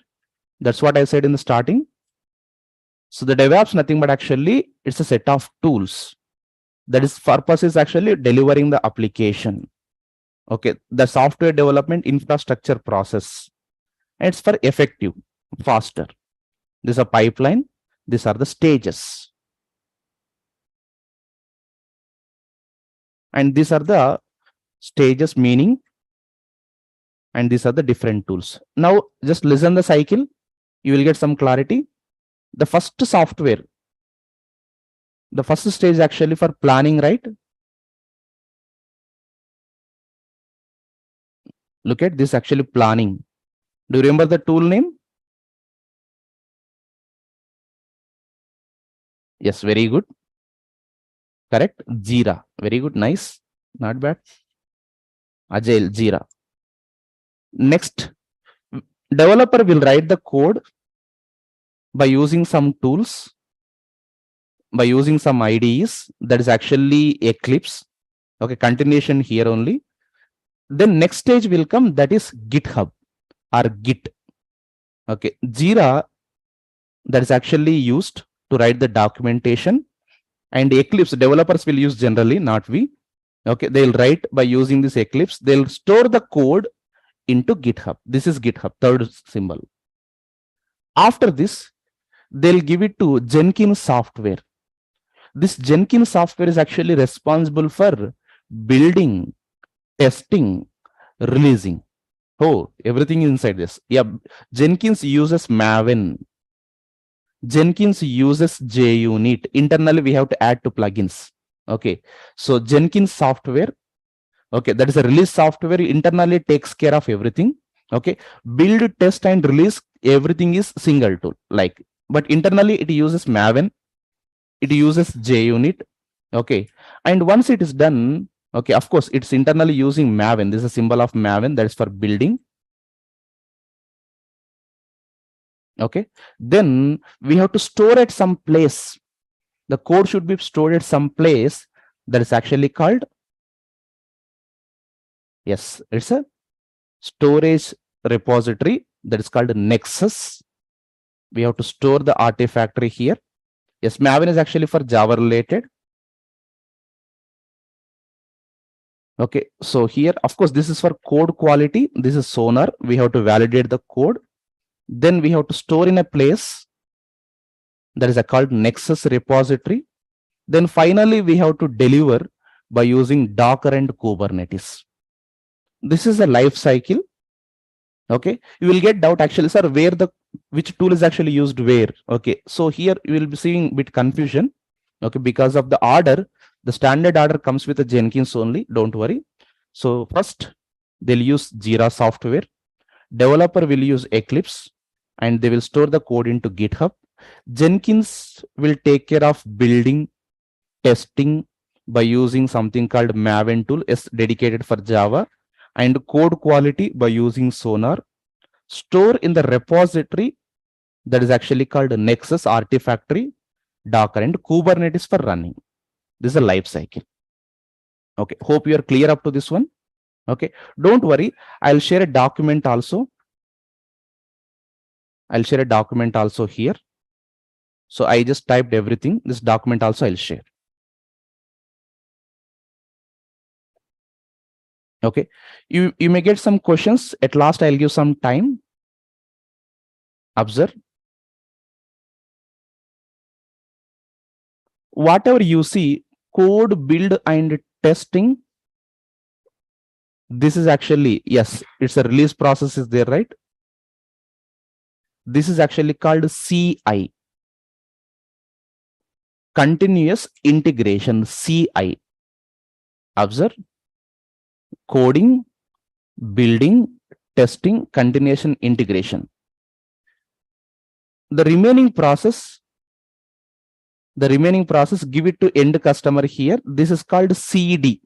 That's what I said in the starting. So the DevOps nothing but actually it's a set of tools. That is purpose is actually delivering the application. Okay, the software development infrastructure process. And it's for effective, faster. This is a pipeline. These are the stages. And these are the stages meaning. And these are the different tools. Now just listen the cycle. You will get some clarity. The first software, the first stage actually for planning, right? Look at this actually planning. Do you remember the tool name? Yes, very good. Correct. Jira. Very good. Nice. Not bad. Agile, Jira. Next, developer will write the code by using some tools, by using some IDEs. That is actually Eclipse. Okay, continuation here only. Then next stage will come, that is GitHub or Git. Okay, Jira, that is actually used to write the documentation, and Eclipse developers will use generally, not we. Okay, they'll write by using this Eclipse. They'll store the code into GitHub. This is GitHub, third symbol. After this, they'll give it to Jenkins software. This Jenkins software is actually responsible for building, testing, releasing. Oh, everything inside this. Yeah, Jenkins uses Maven. Jenkins uses JUnit. Internally, we have to add to plugins. Okay, so Jenkins software. Okay, that is a release software. Internally takes care of everything. Okay, build, test, and release. Everything is single tool. Like, but internally it uses Maven. It uses JUnit. Okay, and once it is done, okay, of course, it's internally using Maven. This is a symbol of Maven, that is for building. Okay, then we have to store at some place. The code should be stored at some place that is actually called, yes, it's a storage repository that is called Nexus. We have to store the artifactory here. Yes, Maven is actually for Java related. Okay, so here, of course, this is for code quality. This is Sonar. We have to validate the code. Then we have to store in a place that is called Nexus repository. Then finally, we have to deliver by using Docker and Kubernetes. This is a life cycle. Okay, you will get doubt actually, sir, where which tool is actually used where. Okay, so here you will be seeing bit confusion. Okay, because of the order, The standard order comes with a Jenkins only, don't worry. So first they'll use Jira software. Developer will use Eclipse and they will store the code into GitHub. Jenkins will take care of building, testing by using something called Maven tool is dedicated for Java, and code quality by using Sonar. Store in the repository that is actually called Nexus Artifactory, Docker, and Kubernetes for running. This is a life cycle. Okay, hope you are clear up to this one. Okay, don't worry, I'll share a document also. I'll share a document also here. So I just typed everything. This document also I'll share. Okay, you may get some questions. At last, I'll give some time. Observe. Whatever you see, code build and testing. This is actually, yes, it's a release process is there, right? This is actually called CI. Continuous integration, CI. Observe. Coding, building, testing, continuation, integration. The remaining process, give it to end customer here. This is called CD.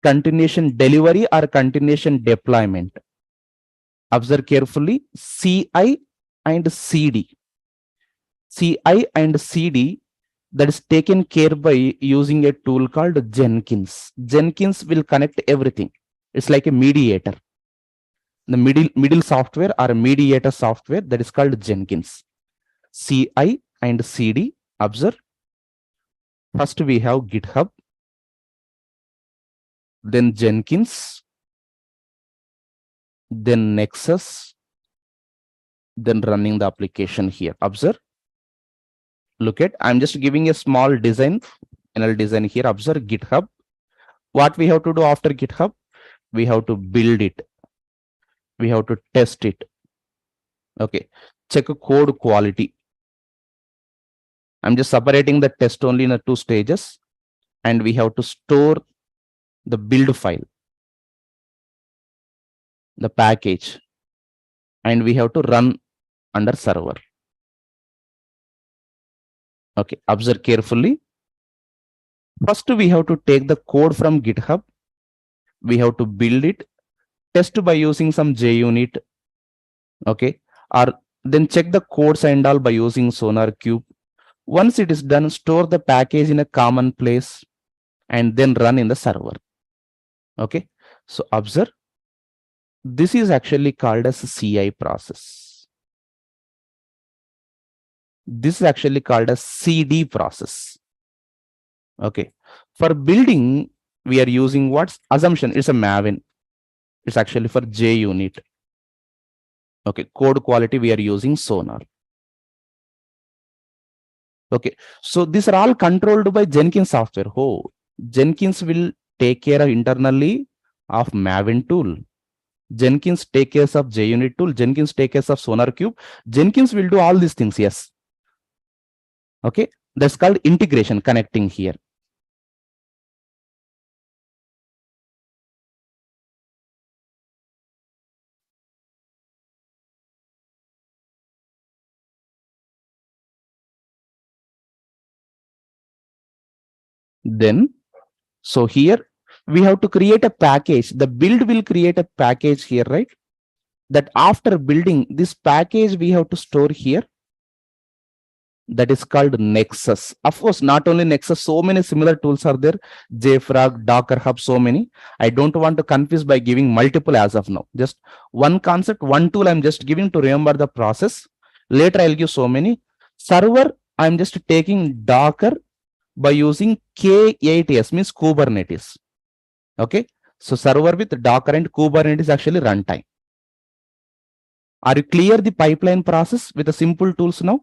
Continuation delivery or continuation deployment. Observe carefully, CI and CD. CI and CD that is taken care by using a tool called Jenkins. Jenkins will connect everything. It's like a mediator. The middle software or a mediator software that is called Jenkins. CI and CD. Observe. First we have GitHub, then Jenkins, then Nexus, then running the application here. Observe. Look at, I'm just giving a small design, NL design here. Observe GitHub. What we have to do after GitHub? We have to build it. We have to test it. Okay. Check code quality. I'm just separating the test only in the 2 stages. And we have to store the build file, the package, and we have to run under server. Okay, observe carefully. First, we have to take the code from GitHub. We have to build it, test by using some JUnit. Okay, or then check the codes and all by using Sonar Cube. Once it is done, store the package in a common place and then run in the server. Okay, so observe. This is actually called as a CI process. This is actually called a CD process. Okay, for building, we are using what's assumption. It's a Maven. It's actually for JUnit. Okay, code quality, we are using Sonar. Okay, so these are all controlled by Jenkins software. Oh, Jenkins will take care of internally of Maven tool. Jenkins take care of JUnit tool. Jenkins take care of Sonar Cube. Jenkins will do all these things. Yes. Okay, that's called integration, connecting here. Then, so here we have to create a package. The build will create a package here, right? That after building this package, we have to store here. That is called Nexus. Of course, not only Nexus, so many similar tools are there. JFrog, Docker Hub, so many. I don't want to confuse by giving multiple as of now. Just one concept, one tool I'm just giving to remember the process. Later, I'll give so many. Server, I'm just taking Docker by using K8s, means Kubernetes. Okay, so server with Docker and Kubernetes actually runtime. Are you clear the pipeline process with the simple tools now?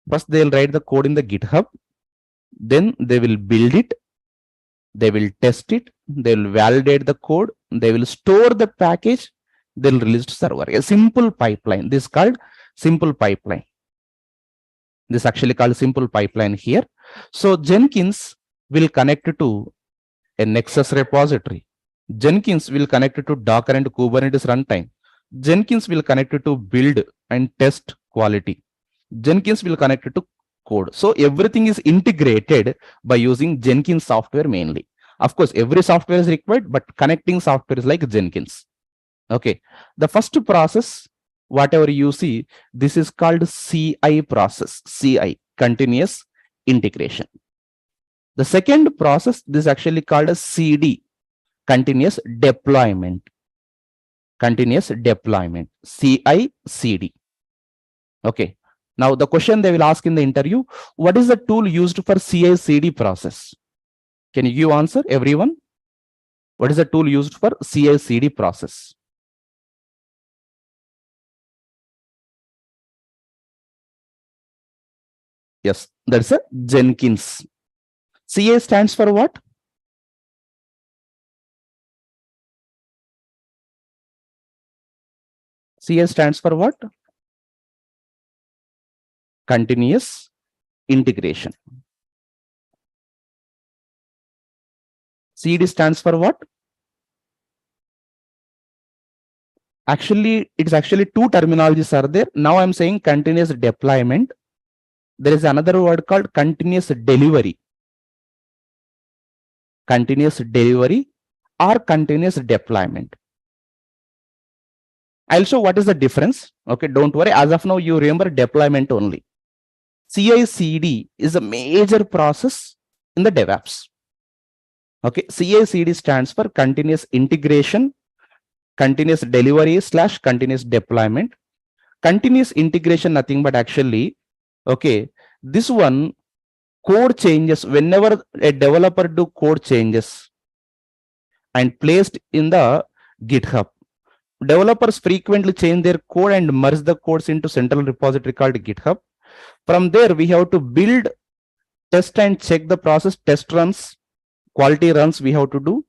First, they'll write the code in the GitHub. Then they will build it. They will test it. They will validate the code. They will store the package. They'll release to server. A simple pipeline. This is called simple pipeline. This actually called simple pipeline here. So Jenkins will connect to a Nexus repository. Jenkins will connect to Docker and Kubernetes runtime. Jenkins will connect to build and test quality. Jenkins will connect to code. So everything is integrated by using Jenkins software mainly. Of course, every software is required, but connecting software is like Jenkins. Okay. The first process, whatever you see, this is called CI process. CI, continuous integration. The second process, this is actually called a CD, continuous deployment. Continuous deployment. CI, CD. Okay. Now the question they will ask in the interview, what is the tool used for CI CD process? Can you give answer, everyone? What is the tool used for CI CD process? Yes, that's a Jenkins. CI stands for what? CI stands for what? Continuous integration. CD stands for what? Actually, it's actually two terminologies are there. Now I'm saying continuous deployment. There is another word called continuous delivery. Continuous delivery or continuous deployment. I'll show what is the difference. Okay, don't worry. As of now, you remember deployment only. CI/CD is a major process in the DevOps. Okay, CI/CD stands for continuous integration, continuous delivery / continuous deployment. Continuous integration, nothing but actually, okay, this one code changes whenever a developer do code changes and placed in the GitHub. Developers frequently change their code and merge the codes into central repository called GitHub. From there, we have to build, test and check the process, test runs, quality runs we have to do.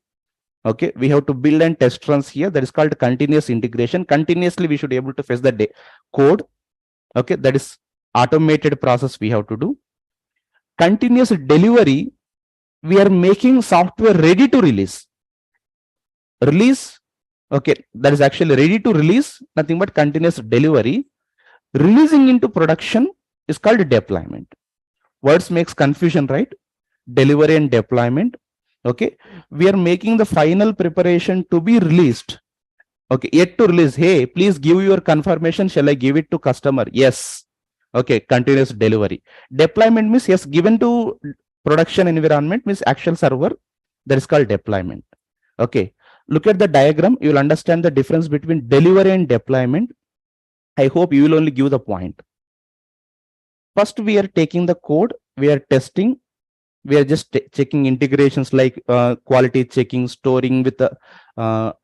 Okay, we have to build and test runs here. That is called continuous integration. Continuously, we should be able to fetch the code. Okay, that is automated process we have to do. Continuous delivery, we are making software ready to release. Release, okay, that is actually ready to release, nothing but continuous delivery. Releasing into production is called deployment. Words makes confusion, right? Delivery and deployment. Okay, we are making the final preparation to be released. Okay, yet to release. Hey, please give your confirmation. Shall I give it to customer? Yes. Okay, continuous delivery. Deployment means yes, given to production environment means actual server. That is called deployment. Okay, look at the diagram. You will understand the difference between delivery and deployment. I hope you will only give the point. First, we are taking the code. We are testing. We are just checking integrations like quality checking, storing with the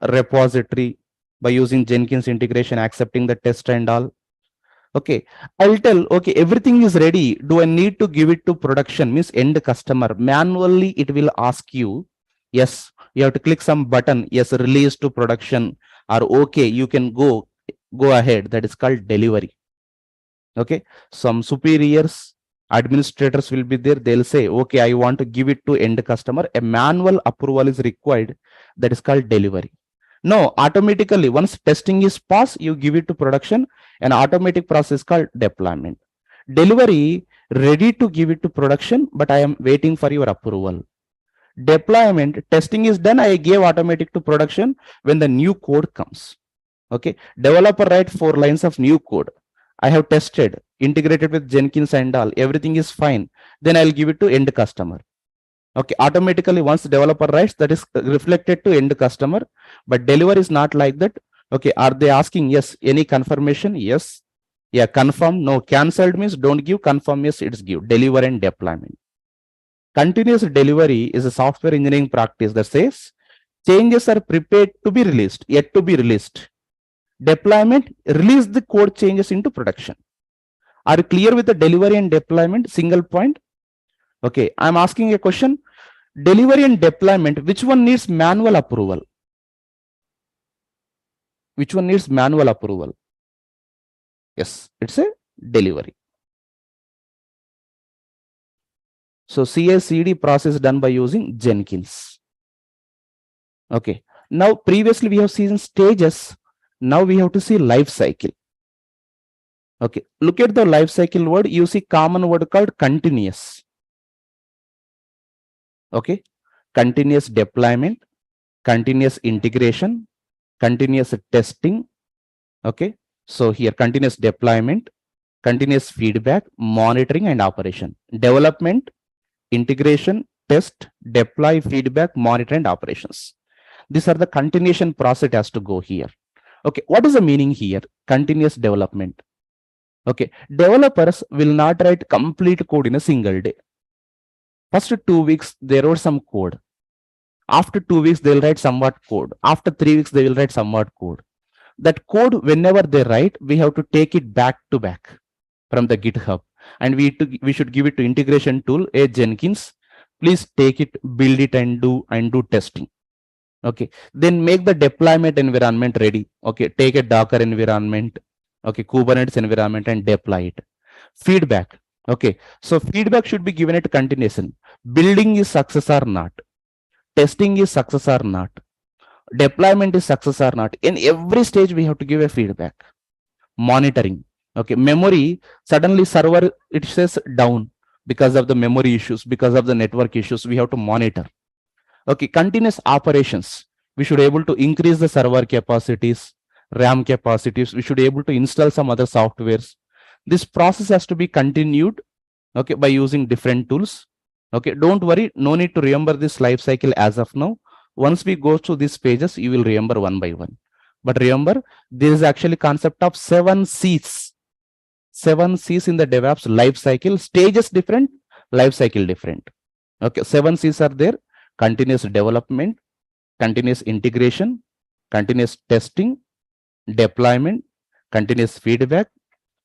repository by using Jenkins integration, accepting the test and all. Okay, I'll tell, okay, everything is ready. Do I need to give it to production? Means end customer. Manually, it will ask you, yes, you have to click some button. Yes, release to production, or okay, you can go ahead. That is called delivery. Okay, some superiors, administrators will be there. They'll say, okay, I want to give it to end customer. A manual approval is required. That is called delivery. No, automatically, once testing is passed, you give it to production. An automatic process called deployment. Delivery, ready to give it to production, but I am waiting for your approval. Deployment, testing is done, I gave automatic to production when the new code comes. Okay, developer write 4 lines of new code. I have tested, integrated with Jenkins and all, everything is fine. Then I'll give it to end customer. Okay, automatically once the developer writes, that is reflected to end customer, but delivery is not like that. Okay, are they asking, yes, any confirmation? Yes. Yeah, confirm, no. Cancelled means don't give, confirm, yes, it's give. Deliver and deployment. Continuous delivery is a software engineering practice that says changes are prepared to be released, yet to be released. Deployment, release the code changes into production. Are you clear with the delivery and deployment? Single point. Okay, I'm asking a question. Delivery and deployment, which one needs manual approval? Which one needs manual approval? Yes, it's a delivery. So CI/CD process done by using Jenkins. Okay. Now previously we have seen stages. Now we have to see life cycle. Okay. Look at the life cycle word. You see common word called continuous. Okay. Continuous deployment, continuous integration, continuous testing. Okay. So here continuous deployment, continuous feedback, monitoring and operation. Development, integration, test, deploy, feedback, monitor and operations. These are the continuation process has to go here. Okay, what is the meaning here? Continuous development. Okay, developers will not write complete code in a single day. First 2 weeks they wrote some code. After 2 weeks they'll write somewhat code. After 3 weeks they will write somewhat code. That code, whenever they write, we have to take it back to back from the GitHub, and we should give it to integration tool. Hey Jenkins, please take it, build it, and do testing. Okay, then make the deployment environment ready. Okay, take a Docker environment, okay, Kubernetes environment, and deploy it. Feedback. Okay, so feedback should be given at continuation. Building is success or not, testing is success or not, deployment is success or not. In every stage we have to give a feedback. Monitoring. Okay, memory, suddenly server it says down because of the memory issues, because of the network issues, we have to monitor. Okay, continuous operations, we should able to increase the server capacities, RAM capacities, we should able to install some other softwares. This process has to be continued, okay, by using different tools. Okay, don't worry, no need to remember this life cycle as of now. Once we go through these pages, you will remember one by one. But remember, there is actually concept of 7 C's. 7 C's in the DevOps life cycle. Stages different, life cycle different. Okay, 7 C's are there: continuous development, continuous integration, continuous testing, deployment, continuous feedback,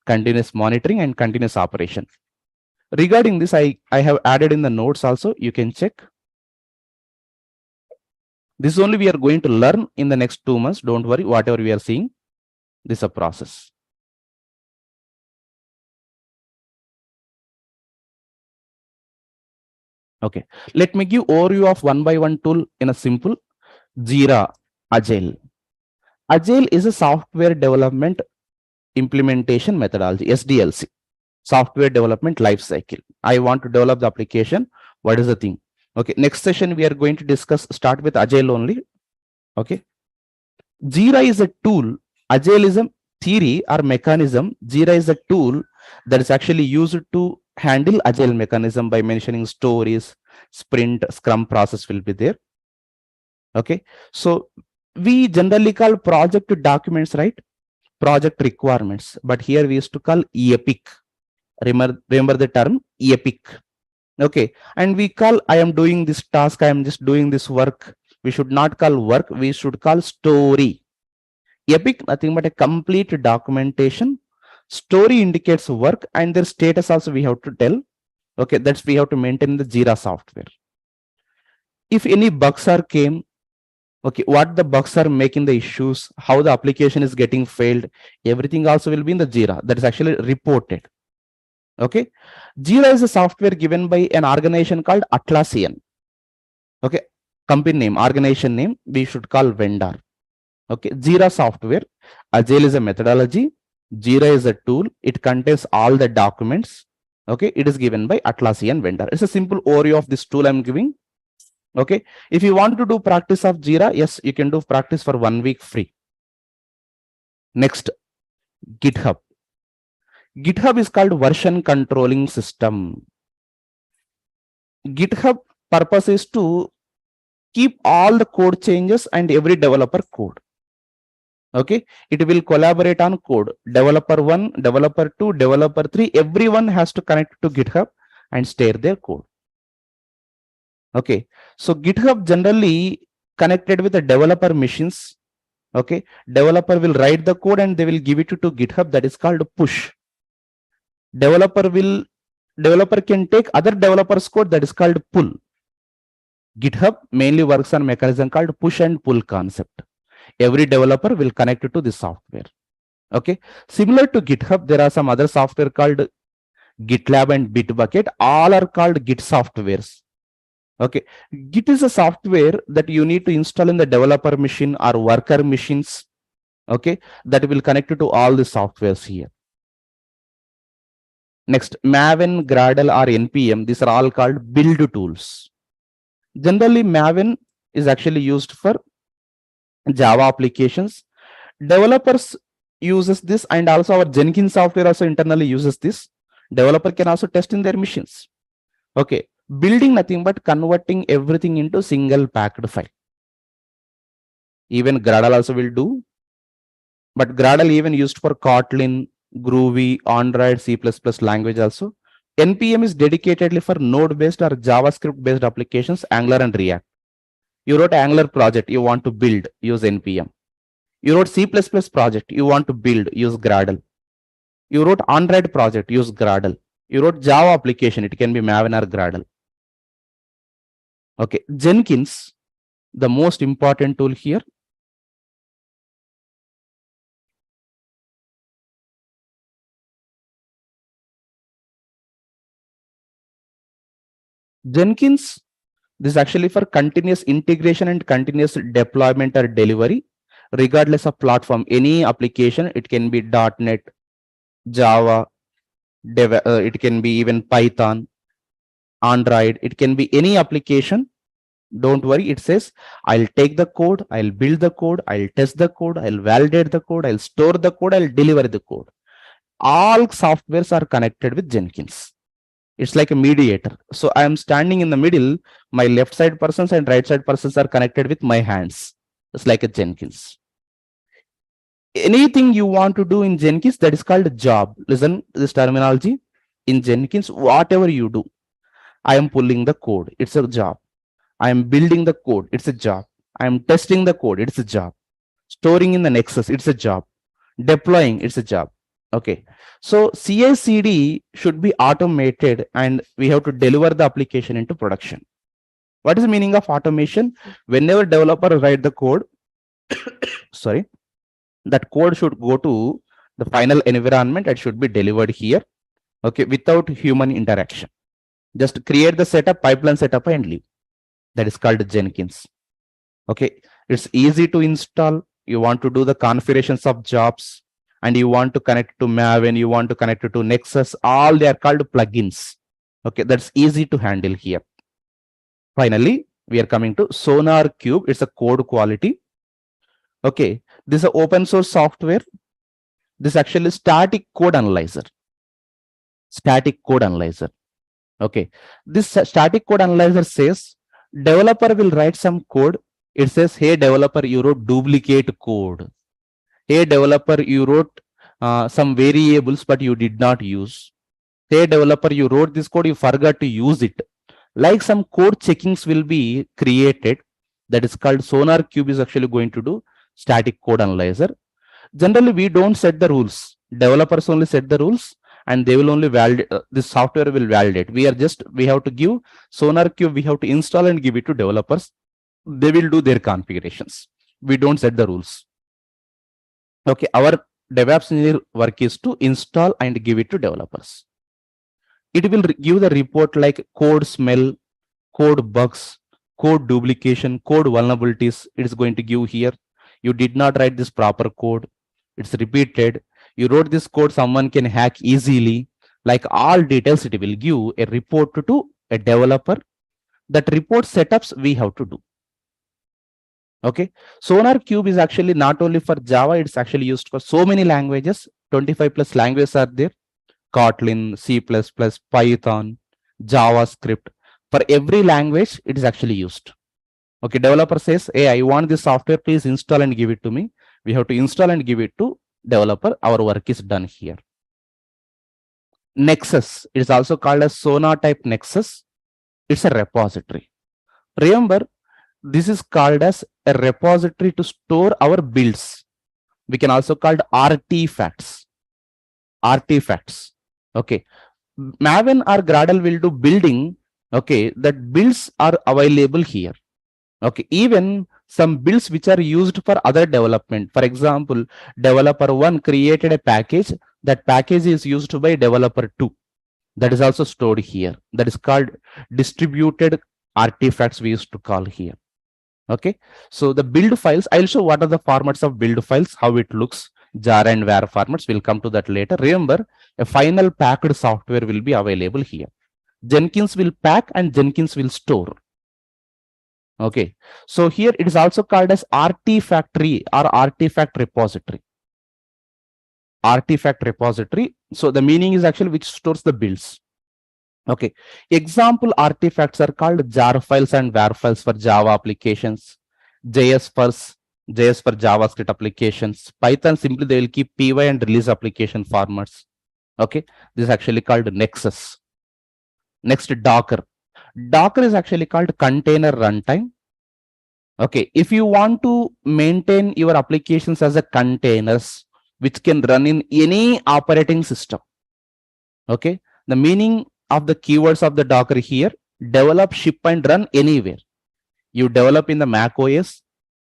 continuous monitoring, and continuous operation. Regarding this, I have added in the notes also. You can check. This only we are going to learn in the next 2 months. Don't worry, whatever we are seeing, this is a process. Okay, let me give overview of one by one tool in a simple. Jira, Agile. Agile is a software development implementation methodology, SDLC, software development life cycle. I want to develop the application. What is the thing? Okay, next session we are going to discuss, start with Agile only. Okay, Jira is a tool. Agile is a theory or mechanism. Jira is a tool that is actually used to handle Agile mechanism by mentioning stories, sprint, scrum process will be there. Okay, so we generally call project documents, right? Project requirements, but here we used to call epic. Remember the term epic. Okay, and we call, I am doing this task, I am just doing this work. We should not call work, we should call story. Epic, nothing but a complete documentation. Story indicates work, and their status also we have to tell. Okay, that's we have to maintain the Jira software. If any bugs are came, okay, what the bugs are making the issues, how the application is getting failed, everything also will be in the Jira. That is actually reported. Okay, Jira is a software given by an organization called Atlassian. Okay, company name, organization name, we should call vendor. Okay, Jira software. Agile is a methodology. Jira is a tool. It contains all the documents. Okay, it is given by Atlassian vendor. It's a simple overview of this tool I'm giving. Okay, if you want to do practice of Jira, yes, you can do practice for 1 week free. Next, GitHub. GitHub is called version controlling system. GitHub purpose is to keep all the code changes and every developer code. Okay, it will collaborate on code. Developer 1, developer 2, developer 3, everyone has to connect to GitHub and share their code. Okay, so GitHub generally connected with the developer machines. Okay, developer will write the code and they will give it to GitHub. That is called push. Developer can take other developers code, that is called pull. GitHub mainly works on mechanism called push and pull concept. Every developer will connect it to this software. Okay, similar to GitHub, there are some other software called GitLab and Bitbucket, all are called Git softwares. Okay, Git is a software that you need to install in the developer machine or worker machines. Okay, that will connect you to all the softwares here. Next, Maven, Gradle, or NPM, these are all called build tools. Generally, Maven is actually used for Java applications. Developers uses this, and also our Jenkins software also internally uses this. Developer can also test in their machines. Okay, building nothing but converting everything into single packed file. Even Gradle also will do, but Gradle even used for Kotlin, Groovy, Android, C++ language also. NPM is dedicatedly for Node-based or JavaScript-based applications, Angular and React. You wrote Angular project, you want to build, use NPM. You wrote C++ project, you want to build, use Gradle. You wrote Android project, use Gradle. You wrote Java application, it can be Maven or Gradle. Okay, Jenkins, the most important tool here. Jenkins, this is actually for continuous integration and continuous deployment or delivery, regardless of platform. Any application, it can be .NET, Java, it can be even Python, Android, it can be any application. Don't worry, it says I'll take the code, I'll build the code, I'll test the code, I'll validate the code, I'll store the code, I'll deliver the code. All softwares are connected with Jenkins. It's like a mediator. So I am standing in the middle, my left side persons and right side persons are connected with my hands. It's like a Jenkins. Anything you want to do in Jenkins, that is called a job. Listen to this terminology. In Jenkins, whatever you do, I am pulling the code, it's a job. I am building the code, it's a job. I am testing the code, it's a job. Storing in the Nexus, it's a job. Deploying, it's a job. Okay, so CI/CD should be automated and we have to deliver the application into production. What is the meaning of automation? Whenever developer write the code, sorry, that code should go to the final environment and should be delivered here. Okay, without human interaction. Just create the setup, pipeline setup and leave. That is called Jenkins. Okay, it's easy to install. You want to do the configurations of jobs and you want to connect to Maven, you want to connect it to Nexus, all they are called plugins. Okay, that's easy to handle here. Finally, we are coming to Sonar Cube. It's a code quality. Okay, this is an open source software. This actually static code analyzer. Static code analyzer. Okay, this static code analyzer says developer will write some code. It says, hey developer, you wrote duplicate code. Hey developer, you wrote some variables but you did not use. Hey developer, you wrote this code, you forgot to use it. Like some code checkings will be created. That is called Sonar Cube is actually going to do static code analyzer. Generally, we don't set the rules. Developers only set the rules and they will only validate, this software will validate. We have to give Sonar Cube, we have to install and give it to developers. They will do their configurations. We don't set the rules. Okay, our DevOps engineer work is to install and give it to developers. It will give the report like code smell, code bugs, code duplication, code vulnerabilities. It is going to give here. You did not write this proper code. It's repeated. You wrote this code, someone can hack easily. Like all details, it will give a report to a developer. That report setups we have to do. Okay, Sonar Cube is actually not only for Java, it's actually used for so many languages. 25 plus languages are there. Kotlin, C++, Python, JavaScript. For every language, it is actually used. Okay, developer says, hey, I want this software, please install and give it to me. We have to install and give it to developer. Our work is done here. Nexus, it is also called as Sonar type Nexus. It's a repository. Remember, this is called as a repository to store our builds. We can also call it artifacts. Artifacts. Okay. Maven or Gradle will do building. Okay. That builds are available here. Okay. Even some builds which are used for other development. For example, developer 1 created a package. That package is used by developer 2. That is also stored here. That is called distributed artifacts we used to call here. Okay. So the build files, I'll show what are the formats of build files, how it looks, jar and var formats. We'll come to that later. Remember, a final packed software will be available here. Jenkins will pack and Jenkins will store. Okay. So here it is also called as artifactory or artifact repository. Artifact repository. So the meaning is actually which stores the builds. Okay. Example artifacts are called jar files and var files for Java applications, JS for JavaScript applications. Python simply they will keep py and release application formats. Okay. This is actually called Nexus. Next, Docker. Docker is actually called container runtime. Okay. If you want to maintain your applications as a containers, which can run in any operating system. Okay. The meaning of the keywords of the Docker here: develop, ship, and run anywhere. You develop in the Mac OS,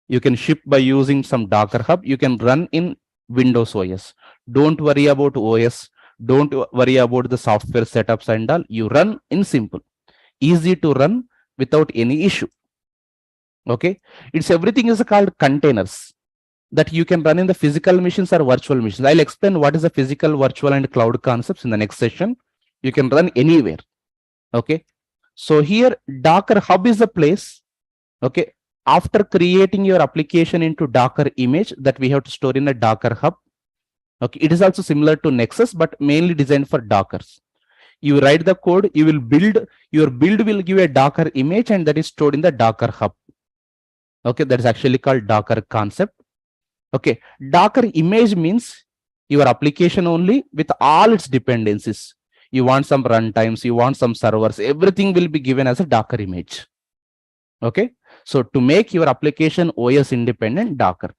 you can ship by using some Docker Hub, you can run in Windows OS. Don't worry about OS, don't worry about the software setups and all. You run in simple, easy to run without any issue. Okay, it's everything is called containers that you can run in the physical machines or virtual machines. I'll explain what is the physical, virtual, and cloud concepts in the next session. You can run anywhere. Okay, so here Docker Hub is the place. Okay, after creating your application into Docker image that we have to store in a Docker Hub. Okay, it is also similar to Nexus, but mainly designed for Dockers. You write the code, you will build, your build will give a Docker image, and that is stored in the Docker Hub. Okay, that is actually called Docker concept. Okay, Docker image means your application only with all its dependencies. You want some runtimes, you want some servers, everything will be given as a Docker image. Okay, so to make your application OS independent, Docker.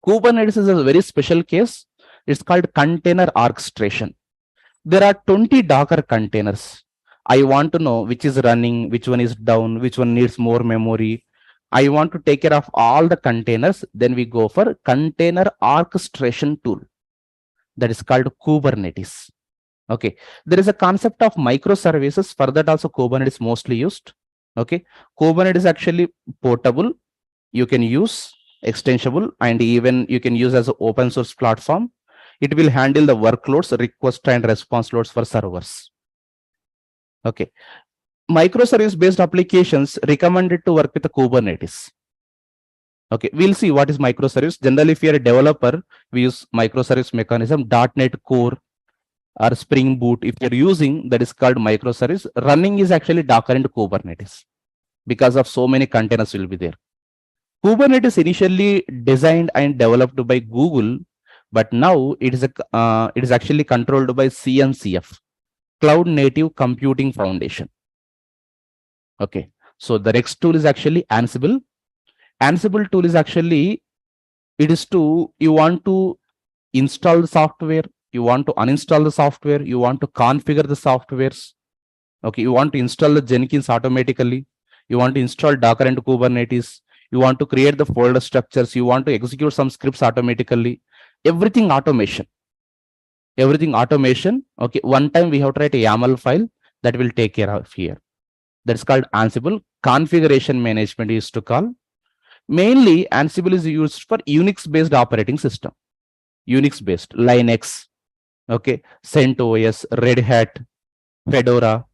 Kubernetes is a very special case. It's called container orchestration. There are 20 Docker containers. I want to know which is running, which one is down, which one needs more memory. I want to take care of all the containers. Then we go for container orchestration tool. That is called Kubernetes. Okay. There is a concept of microservices. For that also Kubernetes mostly used. Okay. Kubernetes is actually portable. You can use extensible, and even you can use as an open source platform. It will handle the workloads, request and response loads for servers. Okay. Microservice based applications recommended to work with the Kubernetes. Okay, we'll see what is microservice. Generally, if you're a developer, we use microservice mechanism, .NET Core or Spring Boot. If you're using, that is called microservice. Running is actually Docker and Kubernetes because of so many containers will be there. Kubernetes initially designed and developed by Google, but now it is actually controlled by CNCF, Cloud Native Computing Foundation. Okay, so the next tool is actually Ansible. Ansible tool is actually, it is to, you want to install the software, you want to uninstall the software, you want to configure the softwares. Okay, you want to install the Jenkins automatically, you want to install Docker and Kubernetes, you want to create the folder structures, you want to execute some scripts automatically. Everything automation. Everything automation. Okay, one time we have to write a YAML file that will take care of here. That's called Ansible. Configuration management is to call. Mainly, Ansible is used for Unix-based operating system. Unix-based, Linux, okay, CentOS, Red Hat, Fedora,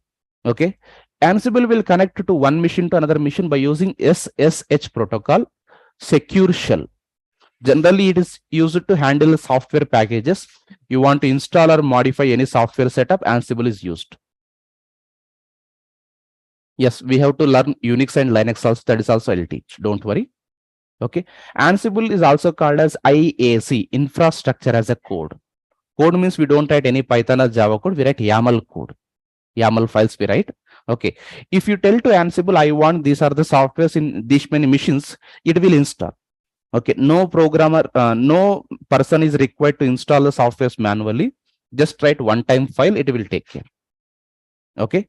okay. Ansible will connect to one machine to another machine by using SSH protocol, secure shell. Generally, it is used to handle software packages. You want to install or modify any software setup, Ansible is used. Yes, we have to learn Unix and Linux also. That is also I'll teach. Don't worry. Okay. Ansible is also called as IAC, infrastructure as a code. Code means we don't write any Python or Java code. We write YAML code. YAML files we write. Okay. If you tell to Ansible, I want these are the softwares in these many machines, it will install. Okay. No programmer, no person is required to install the softwares manually. Just write one-time file. It will take care. Okay.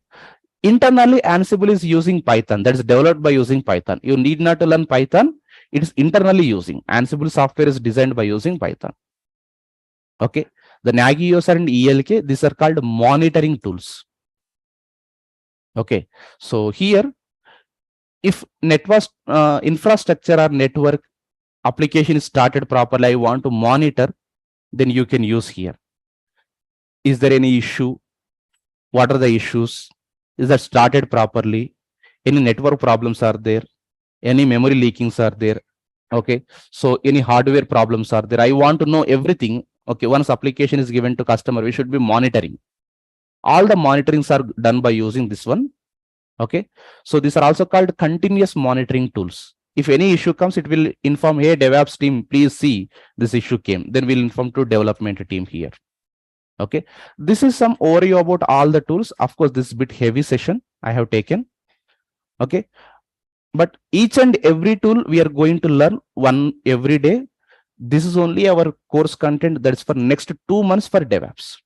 Internally, Ansible is using Python. That is developed by using Python. You need not to learn Python. It is internally using. Ansible software is designed by using Python. Okay. The Nagios and ELK, these are called monitoring tools. Okay, so here, if network infrastructure or network application is started properly, I want to monitor, then you can use here. Is there any issue? What are the issues? Is that started properly? Any network problems are there? Any memory leakings are there? Okay, so any hardware problems are there? I want to know everything. Okay, once application is given to customer, we should be monitoring. All the monitorings are done by using this one. Okay, so these are also called continuous monitoring tools. If any issue comes, it will inform, hey, DevOps team, please see this issue came. Then we'll inform to development team here. Okay, this is some overview about all the tools. Of course, this is a bit heavy session I have taken. Okay, but each and every tool we are going to learn one every day. This is only our course content that's for next 2 months for DevOps.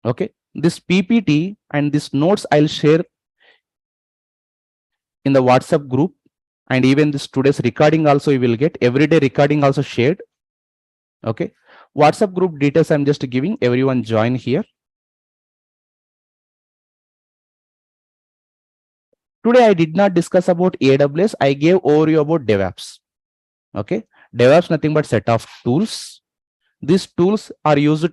Okay, this PPT and this notes I'll share in the WhatsApp group, and even this today's recording also you will get. Everyday recording also shared. Okay, WhatsApp group details I'm just giving. Everyone join here. Today I did not discuss about AWS. I gave overview about DevOps. Okay, DevOps nothing but set of tools. These tools are used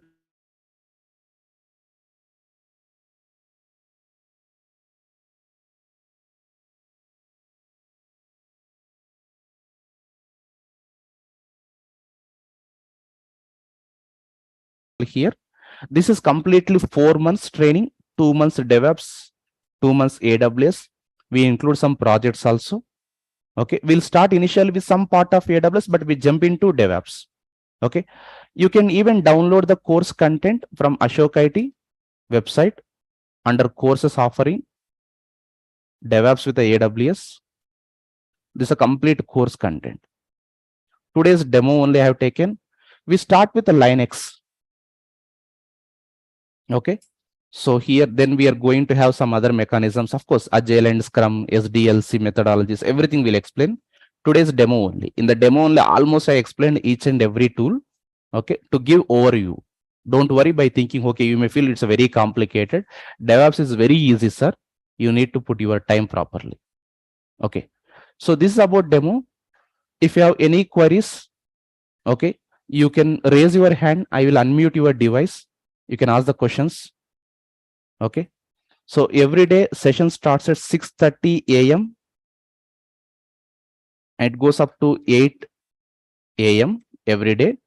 here. This is completely 4 months training, 2 months DevOps, 2 months AWS. We include some projects also. Okay, we'll start initially with some part of AWS, but we jump into DevOps. Okay, you can even download the course content from Ashok IT website under courses offering DevOps with the AWS. This is a complete course content. Today's demo only I have taken. We start with the Linux. Okay, so here then we are going to have some other mechanisms. Of course, Agile and Scrum, SDLC methodologies, everything we'll explain. Today's demo only. In the demo only, almost I explained each and every tool. Okay, to give overview. Don't worry by thinking, okay, you may feel it's a very complicated. DevOps is very easy, sir. You need to put your time properly. Okay, so this is about demo. If you have any queries, okay, you can raise your hand. I will unmute your device. You can ask the questions. Okay, so every day session starts at 6:30 a.m. and it goes up to 8 a.m. every day.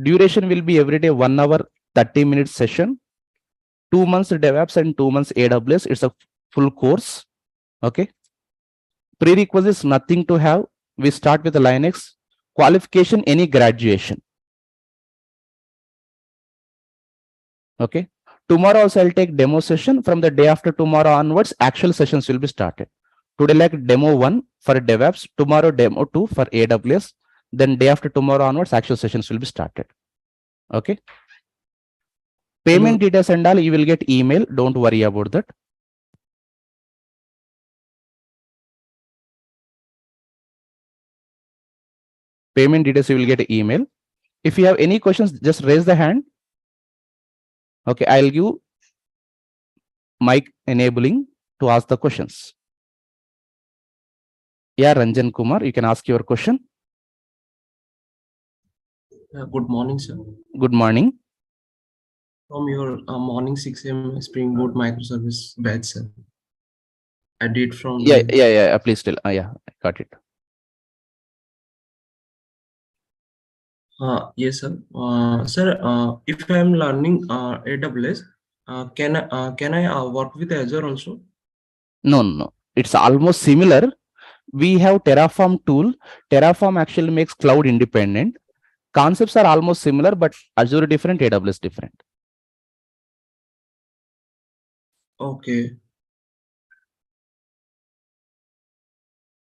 Duration will be every day 1 hour 30 minutes session. 2 months DevOps and 2 months AWS. It's a full course. Okay, prerequisites nothing to have. We start with the Linux. Qualification, any graduation. Okay, tomorrow also I'll take demo session. From the day after tomorrow onwards, actual sessions will be started. Today like demo 1 for DevOps, tomorrow demo 2 for AWS, then day after tomorrow onwards, actual sessions will be started. Okay, payment details and all you will get email. Don't worry about that. Payment details you will get email. If you have any questions, just raise the hand. Okay, I'll give mic enabling to ask the questions. Yeah, Ranjan Kumar, you can ask your question. Good morning, sir. Good morning. From your morning 6 a.m. Spring Boot microservice batch, sir. I did from Yeah. Please tell. Yeah, I got it. Yes, sir. Sir, if I am learning AWS, can I work with Azure also? No. It's almost similar. We have Terraform tool. Terraform actually makes cloud independent. Concepts are almost similar, but Azure different, AWS different. Okay.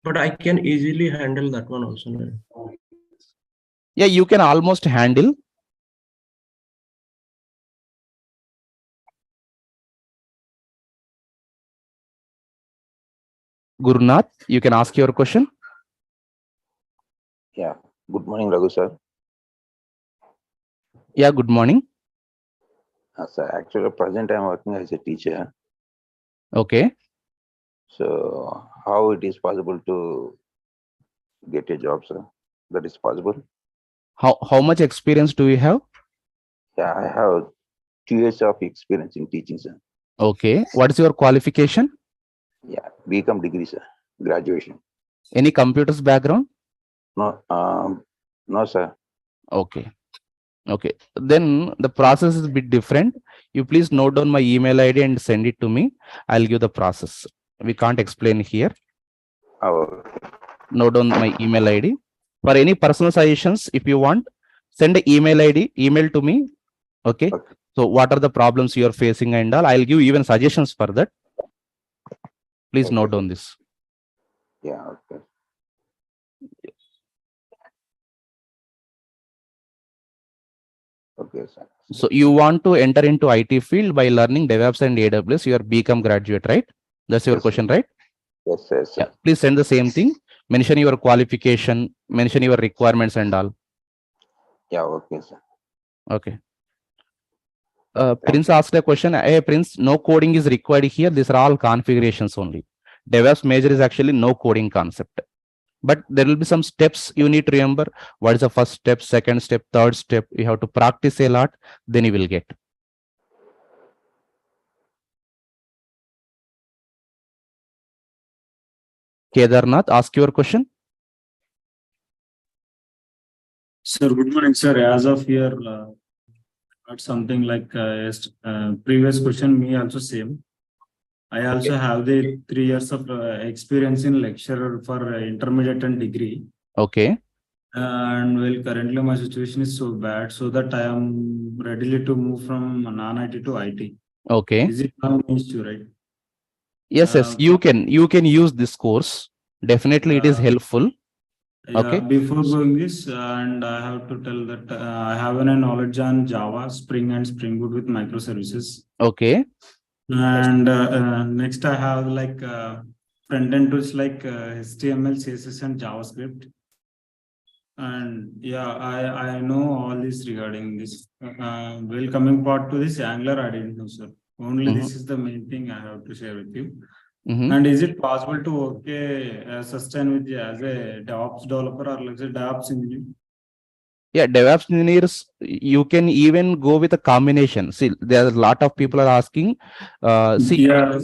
But I can easily handle that one also. Right? Yeah, you can almost handle. Gurunath, you can ask your question. Yeah. Good morning, Raghu sir. Yeah, good morning. So actually, at present I'm working as a teacher. Okay. So how it is possible to get a job, sir? That is possible. How much experience do you have? Yeah, I have 2 years of experience in teaching, sir. Okay. What is your qualification? Yeah, become degree, sir. Graduation. Any computers background? No, no, sir. Okay. Okay. Then the process is a bit different. You please note down my email ID and send it to me. I'll give the process. We can't explain here. Oh, Note down my email ID. For any personal suggestions, if you want, send an email ID, email to me. Okay. okay, So what are the problems you are facing and all? I'll give even suggestions for that. Please okay, note sir. down this. Yeah, okay. Okay, sir. So you want to enter into IT field by learning DevOps and AWS. You are BCom graduate, right? That's your Yes, sir. question, right? Yes, yes, Yeah. sir. Please send the same thing. Mention your qualification, mention your requirements and all. Yeah, okay, sir. Okay. Thank Prince asked a question. Hey, Prince, no coding is required here. These are all configurations only. DevOps major is actually no coding concept. But there will be some steps you need to remember. What is the first step, second step, third step? You have to practice a lot, then you will get. Kedarnath, ask your question. Sir, good morning, sir. As of here, got something like previous question, me also same. I Okay. also have the 3 years of experience in lecturer for intermediate and degree. Okay. And well, currently my situation is so bad, so that I am ready to move from non-IT to IT. Okay. Is it now an issue, right? Yes, yes. You can use this course. Definitely, it is Yeah, helpful. yeah. Okay. Before going this, and I have to tell that I have a knowledge on Java, Spring, and Spring Boot with microservices. Okay. And next I have like front end tools like HTML, CSS, and JavaScript. And yeah, I know all this regarding this. Well, coming part to this Angular, I didn't know, sir. Only Mm-hmm. this is the main thing I have to share with you. Mm-hmm. And is it possible to sustain with you as a DevOps developer or let's say DevOps engineer? Yeah, DevOps engineers, you can even go with a combination. See, there are a lot of people are asking. See, Yeah,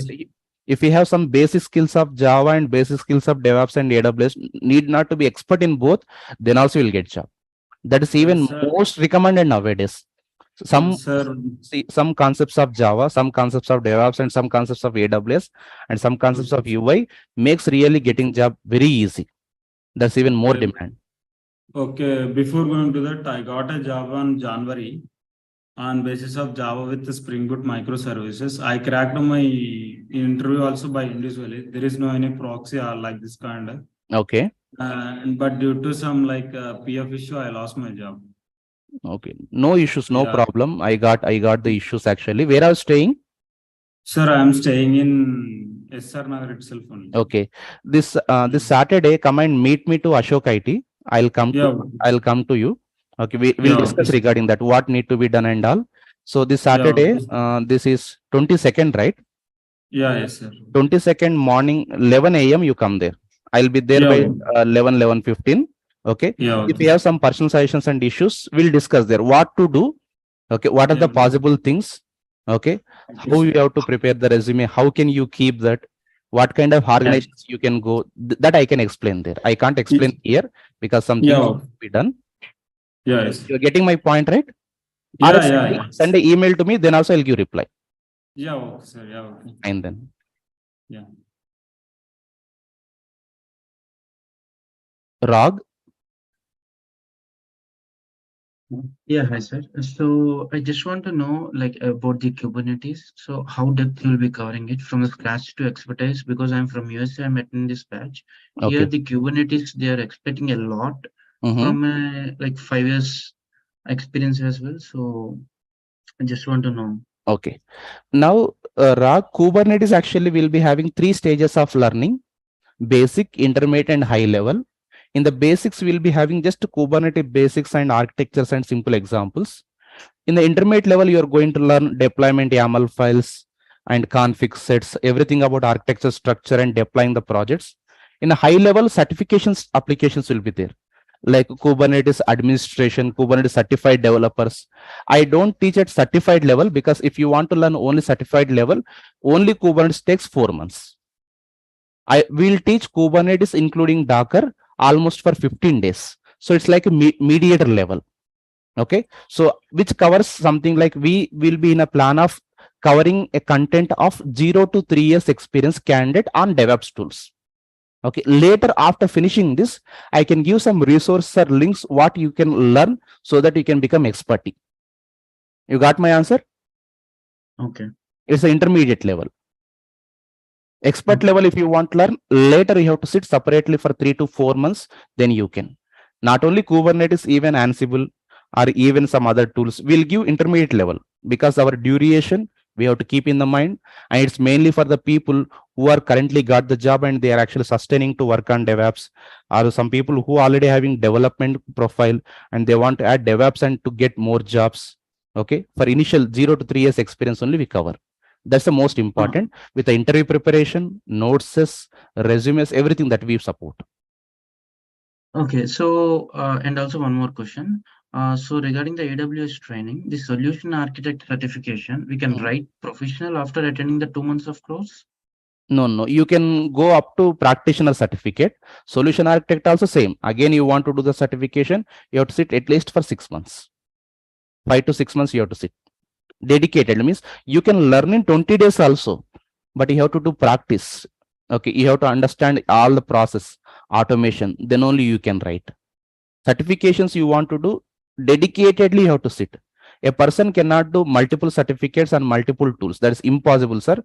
if you have some basic skills of Java and basic skills of DevOps and AWS, need not to be expert in both, then also you'll get job. That is even sir, most recommended nowadays. Some sir, see some concepts of Java, some concepts of DevOps, and some concepts of AWS, and some concepts of UI makes really getting job very easy. That's even more demand. okay. Before going to that, I got a job on January on basis of Java with the Spring Boot microservices. I cracked my interview also by individually. There is no any proxy or like this kind of. Okay. But due to some like PF issue, I lost my job. Okay. No issues, no Yeah, problem. I got the issues actually. Where I was staying? sir, I am staying in SR Nagar itself only. Okay. This Saturday, come and meet me to Ashok IT. Yeah, I'll come to you. Okay, we'll yeah, okay, discuss sir. regarding that, what need to be done and all. So this Yeah, Saturday, okay. this is 22nd, right? Yeah, yes, sir. 22nd morning, 11 a.m. you come there. I'll be there Yeah, by 11:15. Okay. yeah, If okay. you have some personal suggestions and issues, we'll discuss there. What to do? Okay. What are Yeah, the possible things? Okay. okay, How you sir. have to prepare the resume? How can you keep that? What kind of Yeah, organizations you can go? That I can explain there. I can't explain here because some things yeah, need to be done. yeah, yes. You're getting my point, right? Or Yeah, else yeah, yeah. send an email to me, then also I'll give reply. Yeah, okay, sir. Yeah, okay. And then Yeah. Rag, Yeah, hi sir. So I just want to know like about the Kubernetes. So how depth you'll be covering it from the scratch to expertise? Because I'm from USA, I'm attending this batch. Here okay. the Kubernetes they are expecting a lot Mm-hmm. from like 5 years experience as well. So I just want to know. Okay. Now, Rag, Kubernetes actually will be having 3 stages of learning: basic, intermediate, and high level. In the basics, we'll be having just Kubernetes basics and architectures and simple examples. In the intermediate level, you are going to learn deployment YAML files and config sets, everything about architecture structure and deploying the projects. In a high level, certifications applications will be there, like Kubernetes administration, Kubernetes certified developers. I don't teach at certified level because if you want to learn only certified level, only Kubernetes takes 4 months. I will teach Kubernetes including Docker almost for 15 days. So it's like a mediator level. Okay. So which covers something like we will be in a plan of covering a content of 0 to 3 years experience candidate on DevOps tools. Okay. Later, after finishing this, I can give some resources or links what you can learn so that you can become expert. You got my answer? Okay. It's an intermediate level. Expert Okay. level, if you want to learn, later you have to sit separately for 3 to 4 months, then you can. Not only Kubernetes, even Ansible or even some other tools will give intermediate level, because our duration we have to keep in the mind, and it's mainly for the people who are currently got the job and they are actually sustaining to work on DevOps, or some people who already having development profile and they want to add DevOps and to get more jobs. Okay, for initial 0 to 3 years experience only we cover. That's the most important, with the interview preparation, notes, resumes, everything that we support. Okay, so and also one more question. So regarding the AWS training, the solution architect certification, we can write professional after attending the 2 months of course? No, you can go up to practitioner certificate. Solution architect also same. Again, you want to do the certification, you have to sit at least for 6 months. 5 to 6 months you have to sit. Dedicated means you can learn in 20 days also, but you have to do practice. Okay, you have to understand all the process, automation, then only you can write. Certifications you want to do, dedicatedly you have to sit. A person cannot do multiple certificates on multiple tools. That is impossible, sir.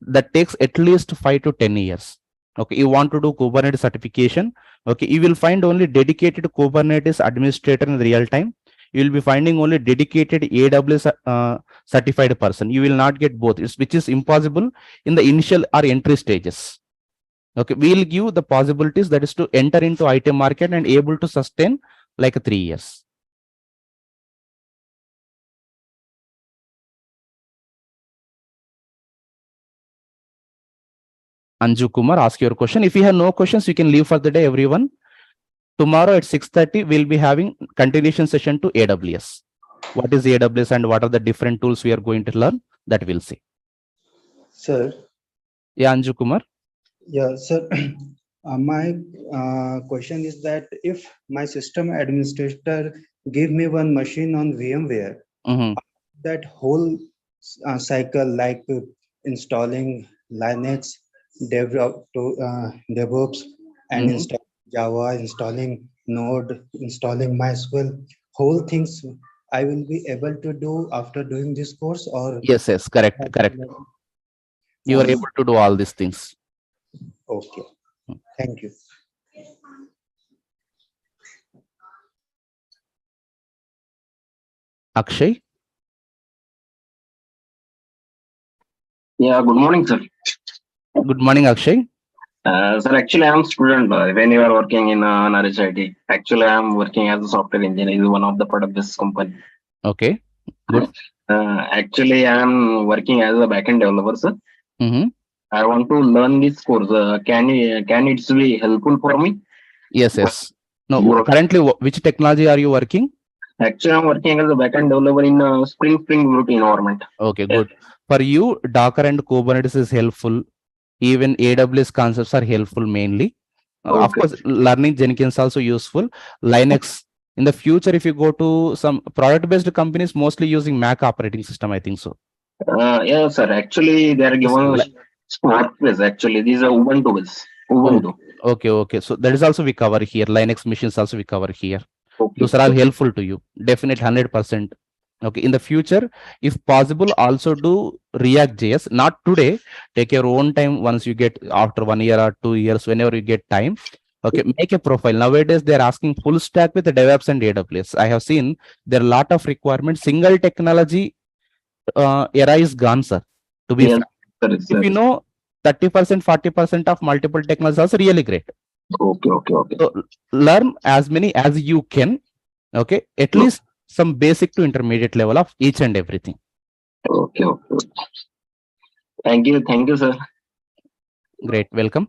That takes at least 5 to 10 years. Okay, you want to do Kubernetes certification. Okay, you will find only dedicated Kubernetes administrator in real time. You will be finding only dedicated AWS certified person. You will not get both, which is impossible in the initial or entry stages. Okay, we will give the possibilities, that is to enter into IT market and able to sustain like 3 years. Anju Kumar, ask your question. If you have no questions, you can leave for the day, everyone. Tomorrow at 6:30, we'll be having continuation session to AWS. What is AWS and what are the different tools we are going to learn, that we'll see. Sir. Yeah, Anju Kumar. Yeah, sir. My question is that if my system administrator give me one machine on VMware, that whole cycle like installing Linux, Devops, and installing Java, installing Node, installing MySQL, whole things I will be able to do after doing this course, or? Yes, correct. You are able to do all these things. Okay, thank you. Akshay. Yeah, good morning, sir. Good morning, Akshay. Sir, actually, I'm a student. When you are working in Ashok IT, actually, I'm working as a software engineer in one of the part of this company. Okay, good. Actually, I'm working as a backend developer, sir. I want to learn this course. Can it be helpful for me? Yes. No, currently, which technology are you working? Actually, I'm working as a backend developer in Spring Boot environment. Okay, good. For you, Docker and Kubernetes is helpful. Even AWS concepts are helpful mainly. Okay. Of course, learning Jenkins also useful. Linux. In the future, if you go to some product-based companies, mostly using Mac operating system, I think so. Yeah, sir. Actually, they are given Workspace. Actually, these are Ubuntu. Okay. So that is also we cover here. Linux machines also we cover here. Okay. Those are all helpful to you. Definite 100%. Okay. In the future, if possible, also do React.js. Not today. Take your own time once you get after 1 year or 2 years, whenever you get time. Okay. Make a profile. Nowadays, they're asking full stack with the DevOps and AWS. I have seen there are a lot of requirements. Single technology era is gone, sir. To be frank. If you know 30%, 40% of multiple technologies, also really great. Okay. So learn as many as you can. Okay. At least some basic to intermediate level of each and everything. Okay, okay. Thank you, sir. Great, welcome.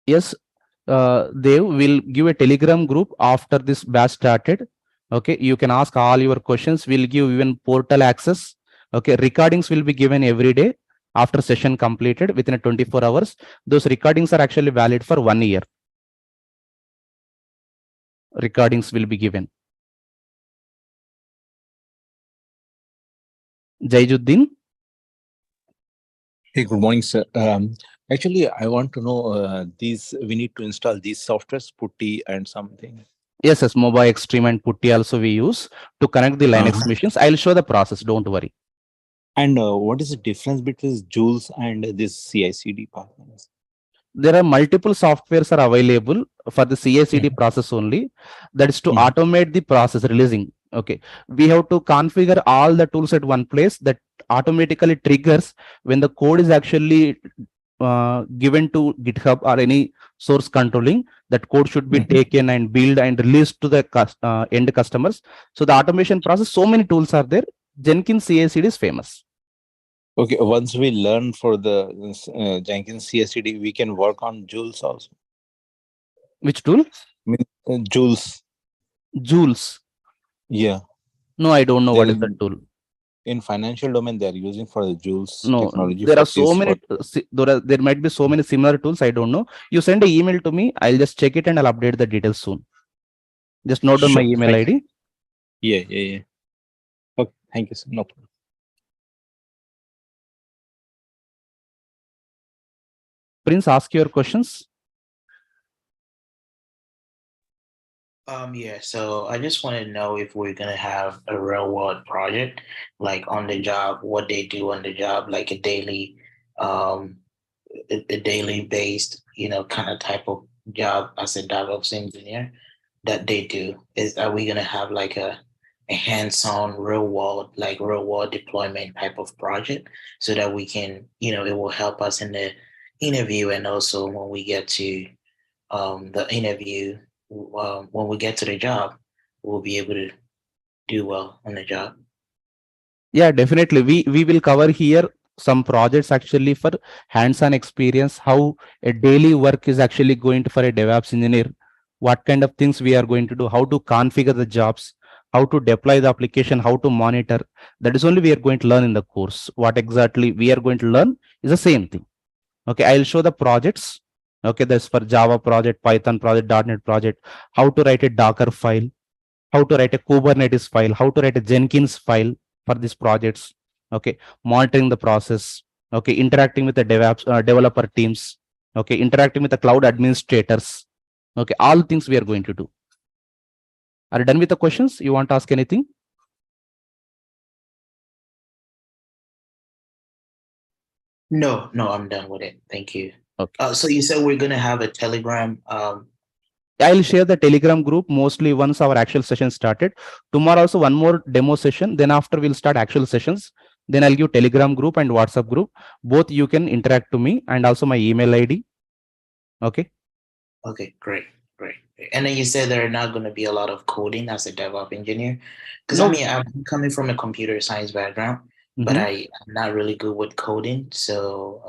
Yes, they will give a Telegram group after this batch started. Okay, you can ask all your questions. We'll give even portal access. Okay, recordings will be given every day after session completed within a 24 hours. Those recordings are actually valid for 1 year. Recordings will be given. Jaijuddin. Hey, good morning, sir. Actually, I want to know these. We need to install these softwares, Putty and something. Yes, Mobile Extreme and Putty also we use to connect the Linux machines. I'll show the process. Don't worry. And what is the difference between Jules and this CI/CD partners? There are multiple softwares are available for the CI/CD process only. That is to automate the process releasing. Okay, we have to configure all the tools at one place that automatically triggers when the code is actually given to GitHub or any source controlling. That code should be taken and built and released to the end customers. So the automation process, so many tools are there. Jenkins CI/CD is famous. Okay, once we learn for the Jenkins CI/CD, we can work on Jules also. Which tool? Jules. Jules. Yeah. No, I don't know what is the tool. In financial domain, they are using for the Jules no, technology. There are so many. There might be so many similar tools. I don't know. You send an email to me. I'll just check it and I'll update the details soon. Just note down my email ID. Yeah. Okay, thank you, sir. No problem. Prince, ask your questions. Yeah, so I just want to know if we're gonna have a real world project, like on the job, what they do on the job, like a daily, a daily based, kind of type of job as a DevOps engineer that they do. Are we gonna have like a hands-on real world deployment type of project so that we can, it will help us in the interview and also when we get to the interview, when we get to the job, we'll be able to do well on the job. Yeah, definitely. We will cover here some projects actually for hands-on experience, how a daily work is actually going to for a DevOps engineer, what kind of things we are going to do, how to configure the jobs, how to deploy the application, how to monitor. That is only we are going to learn in the course. What exactly we are going to learn is the same thing. Okay, I'll show the projects. Okay, that's for Java project, Python project, .NET project, how to write a Docker file, how to write a Kubernetes file, how to write a Jenkins file for these projects. Okay, monitoring the process. Okay, interacting with the DevOps developer teams. Okay, interacting with the cloud administrators. Okay, all things we are going to do. Are you done with the questions? You want to ask anything? No, I'm done with it. Thank you. Okay. So you said we're gonna have a Telegram. I'll share the Telegram group mostly once our actual session started. Tomorrow also one more demo session. Then after we'll start actual sessions. Then I'll give Telegram group and WhatsApp group. Both you can interact to me and also my email ID. Okay. Okay, great. And then you said there are not going to be a lot of coding as a DevOps engineer. Because I mean, I'm coming from a computer science background, but I'm not really good with coding. So,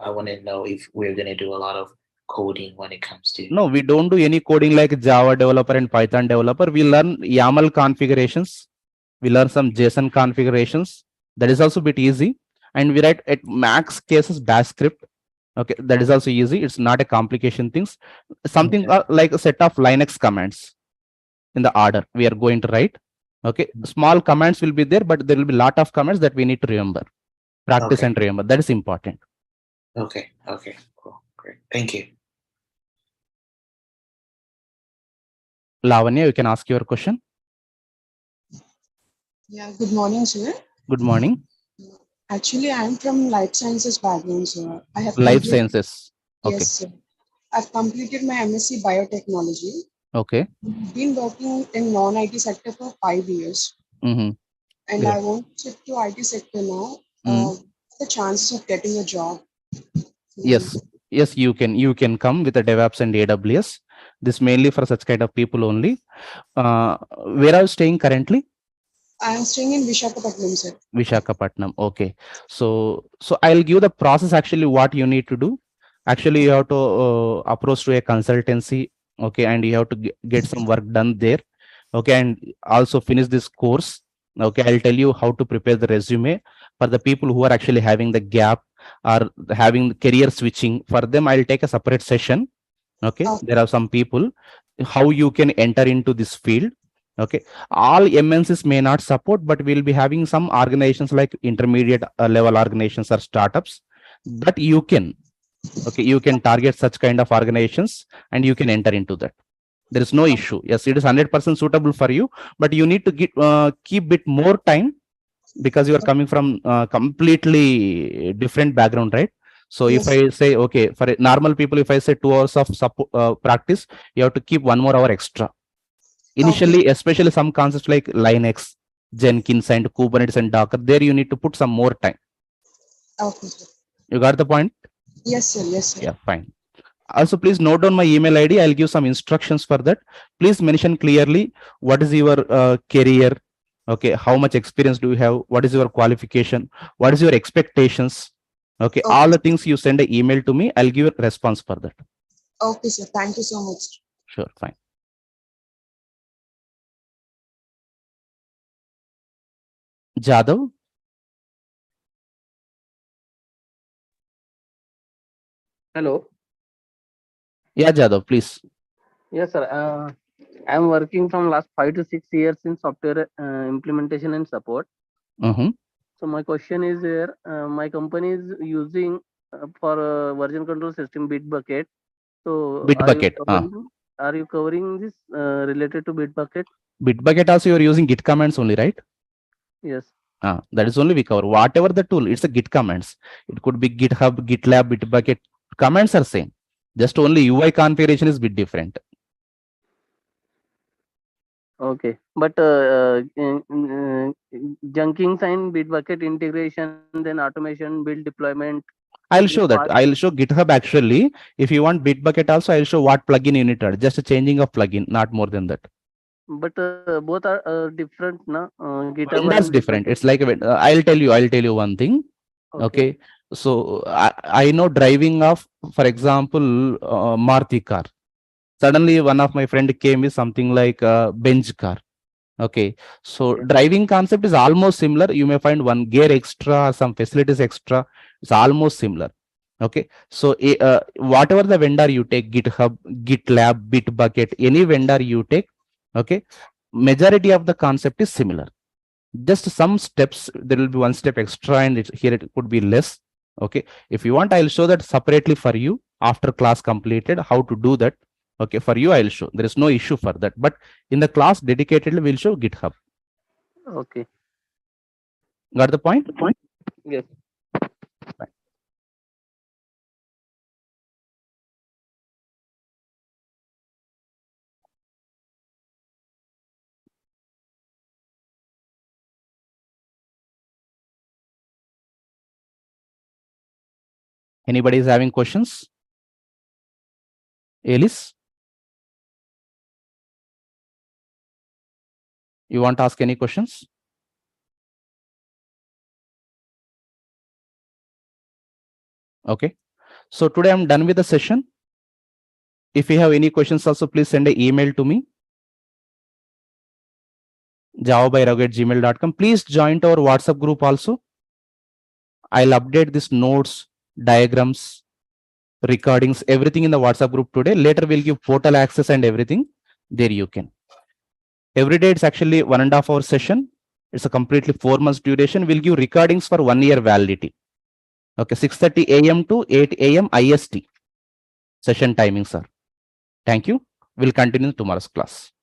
I want to know if we're going to do a lot of coding when it comes to. No, we don't do any coding like Java developer and Python developer. We learn YAML configurations. We learn some JSON configurations. That is also a bit easy. And we write at max cases bash script. Okay, that is also easy. It's not a complication things. Something like a set of Linux commands in the order we are going to write. Okay, small commands will be there, but there will be a lot of commands that we need to remember, practice and remember. That is important. Okay, cool, great. Thank you. Lavanya, you can ask your question. Yeah, good morning, sir. Good morning. Actually, I am from life sciences background, sir. I have life sciences. Okay. Yes, sir. I've completed my MSc Biotechnology. Okay. Been working in non-IT sector for 5 years. And I want to shift to IT sector now. The chances of getting a job. Yes. Yes, you can come with the DevOps and AWS. This mainly for such kind of people only. Where are you staying currently? I am staying in Vishakhapatnam, sir. Vishakhapatnam. Okay. So I'll give the process actually what you need to do. Actually, you have to approach to a consultancy. Okay, and you have to get some work done there. Okay, and also finish this course. Okay, I'll tell you how to prepare the resume for the people who are actually having the gap or having career switching. For them, I'll take a separate session. Okay, there are some people how you can enter into this field. Okay, all MNCs may not support, but we'll be having some organizations like intermediate level organizations or startups that you can, okay, you can target such kind of organizations and you can enter into that. There is no issue. Yes, it is 100% suitable for you, but you need to keep bit more time because you are coming from completely different background, right? So if Yes. I say, okay, for normal people, if I say 2 hours of practice, you have to keep 1 more hour extra initially, especially some concepts like Linux, Jenkins, and Kubernetes and Docker. There you need to put some more time. Okay, sir. You got the point? Yes, sir. Yes, sir. Yeah, fine. Also, please note down my email ID. I'll give some instructions for that. Please mention clearly what is your career. Okay, how much experience do you have? What is your qualification? What is your expectations? Okay, all the things you send an email to me, I'll give a response for that. Okay, sir. Thank you so much. Sure, fine. Jadhav? Hello. Yeah, Jadhav, please. Yes, sir. I'm working from last 5 to 6 years in software implementation and support. So my question is here, my company is using for version control system Bitbucket. So Bitbucket. Are you covering this related to Bitbucket? Bitbucket also you are using Git commands only, right? Yes. That is only we cover. Whatever the tool, it's a Git commands. It could be GitHub, GitLab, Bitbucket. Commands are same. Just only UI configuration is bit different. Okay, but Jenkins and Bitbucket integration, then automation, build deployment. I'll show that. I'll show GitHub actually. If you want Bitbucket also, I'll show what plugin you need to add. Just a changing of plugin, not more than that. But both are different, na? GitHub That's and different. Bitbucket. It's like I'll tell you one thing. Okay. So I know driving of, for example, Maruti car. Suddenly one of my friend came with something like a Benz car. Okay, so driving concept is almost similar. You may find one gear extra, some facilities extra. It's almost similar. Okay, so whatever the vendor you take, GitHub, GitLab, Bitbucket, any vendor you take, okay, majority of the concept is similar. Just some steps, there will be one step extra, and here it could be less. Okay, if you want, I'll show that separately for you after class completed, how to do that. Okay, for you I'll show. There is no issue for that. But in the class dedicatedly, we'll show GitHub. Okay. Got the point? Yes. Fine. Anybody is having questions? Alice? You want to ask any questions? Okay. So today I'm done with the session. If you have any questions also, please send an email to me. java@raghu@gmail.com. Please join to our WhatsApp group also. I'll update these notes, diagrams, recordings, everything in the WhatsApp group today. Later we'll give portal access and everything. There you can. Every day it's actually 1.5 hour session. It's a completely 4 months duration. We'll give recordings for 1 year validity. Okay, 6:30 a.m. to 8 a.m. IST session timing, sir. Thank you. We'll continue tomorrow's class.